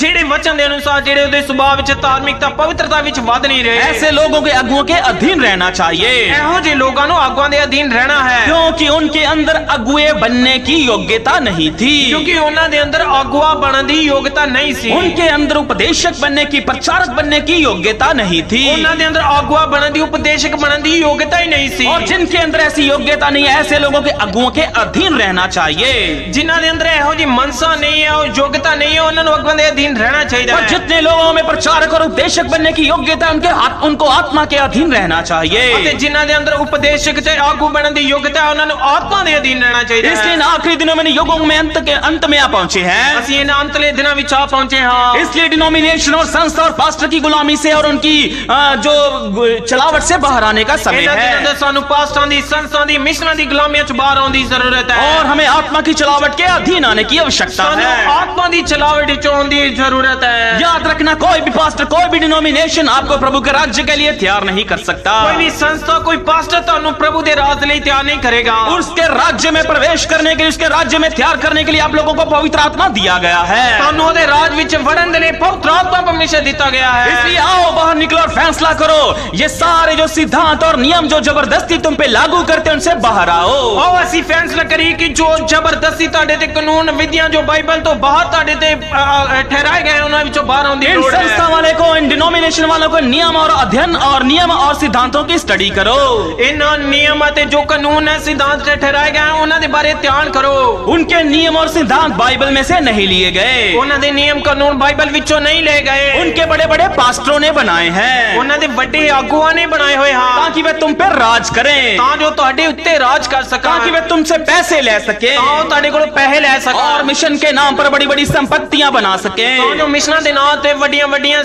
ਜਿਹੜੇ ਵਚਨ ਦੇ ਅਨੁਸਾਰ ਜਿਹੜੇ ਉਹਦੇ ਸੁਭਾਅ ਵਿੱਚ ਧਾਰਮਿਕਤਾ ਪਵਿੱਤਰਤਾ ਵਿੱਚ ਵੱਧ ਨਹੀਂ ਰਹੇ, ऐसे लोगों के अगुओं के अधीन रहना चाहिए। ਇਹੋ ਜਿਹੇ ਲੋਕਾਂ ਨੂੰ ਅਗਵਾਂ ਦੇ ਅਧੀਨ ਰਹਿਣਾ ਹੈ। क्योंकि उनके अंदर अगुए बनने की योग्यता नहीं थी, ਕਿਉਂਕਿ ਉਹਨਾਂ ਦੇ ਅੰਦਰ ਅਗਵਾ ਬਣਨ ਦੀ ਯੋਗਤਾ ਨਹੀਂ ਸੀ। उनके अंदर उपदेशक बनने की, प्रचारक बनने की योग्यता नहीं थी। ਉਹਨਾਂ ਦੇ ਅੰਦਰ ਅਗਵਾ ਬਣਨ ਦੀ ਉਪਦੇਸ਼ਕ ਬਣਨ ਦੀ ਯੋਗਤਾ ਹੀ ਨਹੀਂ ਸੀ। और जिनके अंदर ऐसी योग्यता नहीं है, ऐसे लोगों के अगुओं के अधीन रहना चाहिए। ਜਿਨ੍ਹਾਂ ਦੇ ਅੰਦਰ ਇਹੋ ਜਿਹੀ ਮਨਸਾ ਨਹੀਂ ਹੈ, ਉਹ ਯੋਗਤਾ ਨਹੀਂ ਹੈ, ਉਹਨਾਂ ਨੂੰ ਅਗਵਾਂ ਦੇ ਅਧੀਨ ਰਹਿਣਾ ਚਾਹੀਦਾ और ਹੈ। जितने लोगों में प्रचारक और उपदेशक बनने की योग्यता है, उनको आत्मा के अधीन रहना चाहिए। ਅਤੇ ਜਿਨ੍ਹਾਂ ਦੇ ਅੰਦਰ ਉਪਦੇਸ਼ਕ ਤੇ ਆਗੂ ਬਣਨ ਦੀ ਯੋਗਤਾ ਹੈ, ਉਹਨਾਂ ਨੂੰ ਆਤਮਾ ਦੇ ਅਧੀਨ ਰਹਿਣਾ ਚਾਹੀਦਾ इसलिए ਹੈ। इन आखिरी दिनों में युगों में अंत में आ पहुंचे हैं। ਅਸੀਂ ਇਹਨਾਂ ਅੰਤਲੇ ਦਿਨਾਂ ਵਿੱਚ ਆ ਪਹੁੰਚੇ ਹਾਂ। इसलिए डिनोमिनेशन और संस्था और पास्टर की गुलामी से और उनकी जो चलावट से बाहर आने का समय ਇਹਨਾਂ ਦਿਨਾਂ है। ਦੇ ਸਾਨੂੰ ਪਾਸਟਰਾਂ ਦੀ, ਸੰਸਥਾਂ ਦੀ, ਮਿਸ਼ਨਾਂ ਦੀ ਗੁਲਾਮੀਆਂ ਚ ਬਾਹਰ ਆਉਣ ਦੀ ਜ਼ਰੂਰਤ ਹੈ। और हमें आत्मा की चलावट के अधीन आने की आवश्यकता ਸਾਨੂੰ है। ਆਤਮਾ ਦੀ ਚਲਾਵਟ ਵਿੱਚ ਆਉਣ ਦੀ ਜ਼ਰੂरत है। याद रखना, कोई भी पास्टर, कोई भी डिनोमिनेशन आपको प्रभु के राज्य के लिए तैयार नहीं कर सकता। ਕੋਈ ਵੀ ਸੰਸਥਾ, ਕੋਈ ਪਾਸਟਰ ਤੁਹਾਨੂੰ ਪ੍ਰਭੂ ਦੇ ਰਾਜ ਲਈ ਤਿਆਰ ਨਹੀਂ ਕਰੇਗਾ। उसके राज्य में प्रवेश करने के लिए, उसके राज्य में तैयार करने के लिए आप लोगों को पवित्र आत्मा दिया गया है। ਤੁਹਾਨੂੰ ਉਹਦੇ ਰਾਜ ਵਿੱਚ ਵੜਨ ਦੇ ਲਈ ਪਵਿੱਤਰ ਆਤਮਾ ਪਰਮੇਸ਼ਰ ਦਿੱਤਾ ਗਿਆ ਹੈ। इसलिए आओ बाहर निकलो और फैसला करो। ये सारे जो सिद्धांत और नियम जो जबरदस्ती तुम पे लागू करते हैं, उनसे बाहर आओ। ਆਓ ਅਸੀਂ ਫੈਸਲਾ ਕਰੀਏ ਕਿ ਜੋ ਜ਼ਬਰਦਸਤੀ ਤੁਹਾਡੇ ਤੇ ਕਾਨੂੰਨ ਵਿਧੀਆਂ ਜੋ ਬਾਈਬਲ ਤੋਂ ਬਾਹਰ ਤੁਹਾਡੇ ਤੇ ਠਹਿਰਾਏ ਗਏ ਉਹਨਾਂ ਵਿੱਚੋਂ ਬਾਹਰ ਆਉਣ ਦੀ इन ਲੋੜ संस्था ਹੈ। वाले को, इन डिनोमिनेशन वालों को नियम और अध्ययन और नियम और सिद्धांतों की स्टडी करो। ਇਹਨਾਂ ਨਿਯਮ ਅਤੇ ਜੋ ਕਾਨੂੰਨ ਹੈ, ਸਿਧਾਂਤ ਤੇ ਠਹਿਰਾਏ ਗਏ ਹਨ, ਉਹਨਾਂ ਦੇ ਬਾਰੇ ਧਿਆਨ ਕਰੋ। उनके नियम और सिद्धांत बाइबल में से नहीं लिए गए, ਉਹਨਾਂ ਦੇ ਨਿਯਮ ਕਾਨੂੰਨ ਬਾਈਬਲ ਵਿੱਚੋਂ ਨਹੀਂ ਲਏ ਗਏ। उनके बड़े बड़े पास्टरों ने बनाए हैं ਉਹਨਾਂ ਦੇ ਵੱਡੇ ਆਗੂਆਂ ਨੇ ਬਣਾਏ ਹੋਏ ਹਨ ताकि वे तुम पर राज करें, ਤਾਂ ਜੋ ਤੁਹਾਡੇ ਉੱਤੇ ਰਾਜ ਕਰ ਸਕਣ, ताकि वे तुमसे पैसे ले सके ਤਾਂ ਉਹ ਤੁਹਾਡੇ ਕੋਲੋਂ ਪੈਸੇ ਲੈ और ਸਕਣ, मिशन के नाम पर बड़ी बड़ी संपत्तियां बना सके। ਤਾਂ ਜੋ ਮਿਸ਼ਨਾਂ ਦੇ ਨਾਂ ਤੇ ਵੱਡੀਆਂ ਵੱਡੀਆਂ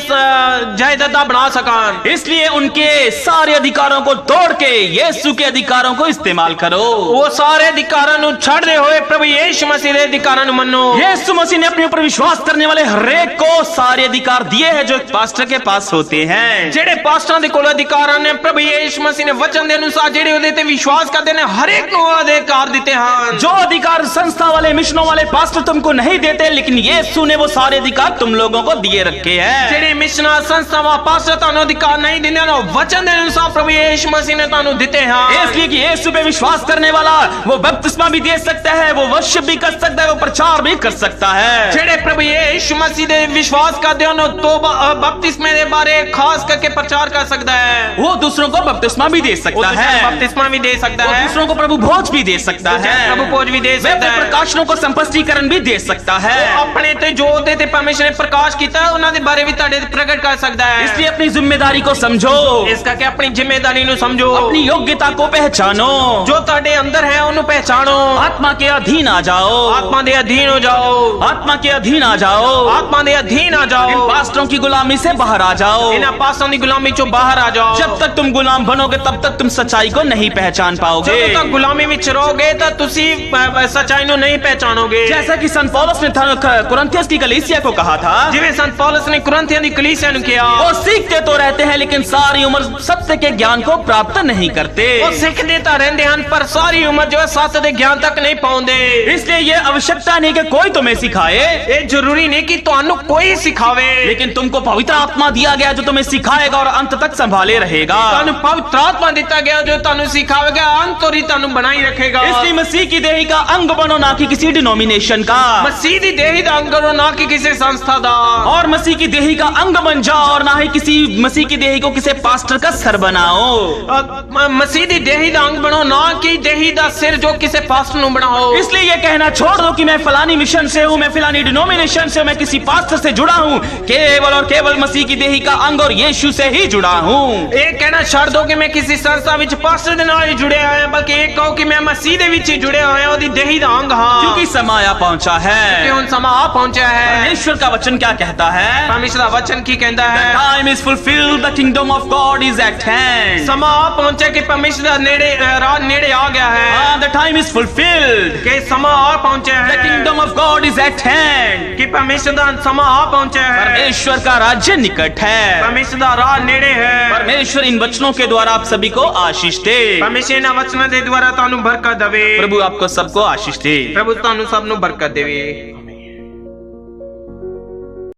ਜਾਇਦਾਦਾਂ ਬਣਾ ਸਕਣ। इसलिए उनके सारे अधिकारों को तोड़ के यीशु के अधिकारों को इस्तेमाल करो। ਉਹ ਸਾਰੇ ਅਧਿਕਾਰਾਂ ਨੂੰ ਛੱਡਦੇ ਹੋਏ ਪ੍ਰਭੂ ਯੀਸ਼ੂ ਮਸੀਹ ਦੇ ਅਧਿਕਾਰਾਂ ਨੂੰ ਮੰਨੋ। यीशु मसीह ने अपने ऊपर विश्वास करने वाले हरेक को सारे अधिकार दिए हैं जो पास्टर के पास होते हैं। ਜਿਹੜੇ ਪਾਸਟਰਾਂ ਦੇ ਕੋਲ ਅਧਿਕਾਰਾਂ ਨੇ, ਪ੍ਰਭੂ ਯੀਸ਼ੂ ਮਸੀਹ ਨੇ ਵਚਨ ਦੇ ਅਨੁਸਾਰ ਜਿਹੜੇ ਉਹਦੇ ਤੇ ਵਿਸ਼ਵਾਸ ਕਰਦੇ ਨੇ, ਹਰੇਕ ਨੂੰ ਉਹ ਅਧਿਕਾਰ ਦਿੱਤੇ ਹਨ। जो अधिकार संस्था वाले, मिशनों वाले पास्टर तुमको नहीं देते, लेकिन यीशु ने वो सारे अधिकार तुम लोगों को दिए रखे हैं। ਜਿਹੜੇ ਮਿਸ਼ਨਾਂ, ਸੰਸਥਾਵਾਂ, ਪਾਸਟਰ ਤੁਹਾਨੂੰ ਅਧਿਕਾਰ ਨਹੀਂ ਦਿੰਦੇ ਹਨ, ਉਹ ਵਚਨ ਦੇ ਅਨੁਸਾਰ ਪ੍ਰਭੂ ਯੀਸ਼ੂ ਮਸੀਹ ਨੇ ਤੁਹਾਨੂੰ ਦਿੱਤੇ ਹਨ। इसलिए कि यीशु पे विश्वास करने वाला वो बपतिस्मा भी दे सकता है, वो वर्शिप भी कर सकता है, वो प्रचार भी कर सकता है। ਜਿਹੜੇ ਪ੍ਰਭੂ ਯੀਸ਼ੂ ਮਸੀਹ ਦੇ ਵਿਸ਼ਵਾਸ ਕਰਦੇ ਹਨ, ਉਹ ਤੋਬਾ ਬਪਤਿਸਮੇ ਦੇ ਬਾਰੇ ਖਾਸ ਕਰਕੇ ਪ੍ਰਚਾਰ ਕਰ ਸਕਦਾ ਹੈ। वो दूसरों को बपतिस्मा भी दे सकता है, बपतिस्मा भी दे सकता वो है, दूसरों को प्रभु भोज भी दे सकता है, प्रभु भोज भी दे वह सकता अपने है, प्रकाशनों को संपष्टीकरण भी दे सकता है। ਆਪਣੇ ਤੇ ਜੋ ਉਹਦੇ ਤੇ ਪਰਮੇਸ਼ਰ ਨੇ ਪ੍ਰਕਾਸ਼ ਕੀਤਾ ਹੈ, ਉਹਨਾਂ ਦੇ ਬਾਰੇ ਵੀ ਤੁਹਾਡੇ ਤੇ ਪ੍ਰਗਟ ਕਰ ਸਕਦਾ ਹੈ। इसलिए अपनी जिम्मेदारी को समझो, ਇਸ ਕਰਕੇ ਆਪਣੀ ਜ਼ਿੰਮੇਵਾਰੀ ਨੂੰ ਸਮਝੋ, अपनी योग्यता को पहचानो, ਜੋ ਤੁਹਾਡੇ ਅੰਦਰ ਹੈ ਉਹਨੂੰ ਪਹਿਚਾਣੋ, आत्मा के अधीन आ जाओ, ਆਤਮਾ ਦੇ ਅਧੀਨ ਹੋ ਜਾਓ, आत्मा के अधीन आ जाओ, ਆਤਮਾ ਦੇ ਅਧੀਨ ਆ इन ਜਾਓ, पास्टरों की गुलामी से बाहर आ जाओ। ਇਹਨਾਂ ਪਾਸਾਂ ਦੀ ਗੁਲਾਮੀ ਚੋਂ ਬਾਹਰ ਆ ਜਾਓ। जब तक तुम गुलाम बनोगे, तब तक तुम सच्चाई को नहीं पहचान पाओगे। ਜਦੋਂ ਤੱਕ ਗੁਲਾਮੀ ਗੁਲਾਮੀ ਵਿੱਚ ਰਹੋਗੇ ਤਾਂ ਤੁਸੀਂ ਸੱਚਾਈ ਨੂੰ ਨਹੀਂ ਪਹਿਚਾਨੋਗੇ। जैसा कि संत पौलुस ने कुरिन्थियस की कलीसिया को कहा था, ਜਿਵੇਂ ਸੰਤ ਪੌਲਸ ਨੇ ਕੁਰਿन्थियों ਦੀ कलीसिया ਨੂੰ किया, वो सीखते तो रहते हैं लेकिन सारी उम्र सत्य के ज्ञान को प्राप्त नहीं करते। ਉਹ ਸਿੱਖਦੇ ਤਾਂ ਰਹਿੰਦੇ ਹਨ ਪਰ ਸਾਰੀ ਉਮਰ ਜੋ ਹੈ ਸੱਚ ਦੇ ਗਿਆਨ ਤੱਕ ਨਹੀਂ ਪਹੁੰਚਦੇ। इसलिए ये आवश्यकता नहीं कि कोई तुम्हें सिखाए, ਇਹ ਜ਼ਰੂਰੀ ਨਹੀਂ ਕਿ ਤੁਹਾਨੂੰ ਕੋਈ ਸਿਖਾਵੇ, लेकिन तुमको पवित्र आत्मा दिया गया जो तुम्हें सिखाएगा और अंत तक संभाले रहेगा। ਤੁਹਾਨੂੰ पवित्र आत्मा ਦਿੱਤਾ ਗਿਆ ਜੋ ਤੁਹਾਨੂੰ ਸਿਖਾਵੇਗਾ, ਅੰਤ ਤੱਕ ਤੁਹਾਨੂੰ ਬਣਾਈ ਰੱਖੇਗਾ। इसलिए मसीह की देही का अंग बनो, ना कि किसी डिनोमिनेशन का। ਮਸੀਹ ਦੀ ਦੇਹੀ ਦਾ ਅੰਗ ਬਣੋ, ਨਾ ਕਿ ਕਿਸੇ ਸੰਸਥਾ ਦਾ। और मसीह की देही का अंग बन जाओ और ना ही किसी मसीह की देही को किसी पास्टर का सर बनाओ। ਮਸੀਹ ਦੀ ਦੇਹੀ ਦਾ ਅੰਗ ਬਣੋ, ਨਾ कि देही ਦਾ ਸਿਰ ਜੋ ਕਿਸੇ ਪਾਸਟਰ ਨੂੰ ਬਣਾਓ। इसलिए ये कहना छोड़ दो कि मैं फलानी मिशन से हूँ, मैं फलानी डिनोमिनेशन से हूँ, मैं किसी पास्टर से जुड़ा हूँ। केवल और केवल मसीह की देही का अंग और यीशु से ही जुड़ा हूँ। ਇਹ ਕਹਿਣਾ ਛੱਡ ਦੋ ਕਿ ਮੈਂ ਕਿਸੇ ਸੰਸਥਾ ਵਿੱਚ ਪਾਸਟਰ ਦੇ ਨਾਲ ਹੀ ਜੁੜਿਆ ਹੋਇਆ, ਬਲਕਿ ਇਹ ਕਹੋ ਕਿ ਮੈਂ ਮਸੀਹ ਦੇ ਵਿੱਚ ਹੀ ਜੁੜਿਆ ਹੋਇਆ, ਉਹਦੀ ਦੇਹੀ ਦਾ ਅੰਗ ਹਾਂ। क्योंकि समय आ पहुंचा ਕਿ है। ਹੁਣ ਸਮਾਂ ਆ ਪਹੁੰਚਿਆ ਹੈ। परमेश्वर का वचन क्या कहता है? ਪਰਮੇਸ਼ਰ ਦਾ ਵਚਨ ਕੀ ਕਹਿੰਦਾ ਹੈ? Time is fulfilled, the kingdom of God is at hand. ਸਮਾਂ ਆ ਪਹੁੰਚਿਆ ਕਿ ਪਰਮੇਸ਼ਰ ਦਾ ਰਾਹ ਨੇੜੇ ਆ ਗਿਆ ਹੈ। The time is fulfilled. ਕਿ ਸਮਾਂ ਆ ਪਹੁੰਚਿਆ The ਹੈ kingdom of God is at hand. ਕਿ ਪਰਮੇਸ਼ਰ ਦਾ ਸਮਾਂ ਆ ਪਹੁੰਚਿਆ ਹੈ। परमेश्वर का राज्य निकट है। ਪਰਮੇਸ਼ਰ ਦਾ ਰਾਹ ਨੇੜੇ ਹੈ। परमेश्वर इन वचनों के द्वारा आप सभी को आशीष दे। ਪਰਮੇਸ਼ਰ ਇਹਨਾਂ ਵਚਨਾਂ ਦੇ ਦੁਆਰਾ ਤੁਹਾਨੂੰ ਬਰਕਤ ਦੇਵੇ। प्रभु आपको सबको आशीष दे। ਪ੍ਰਭੂ ਤੁਹਾਨੂੰ ਸਭ ਨੂੰ ਬਰਕਤ ਦੇਵੇ।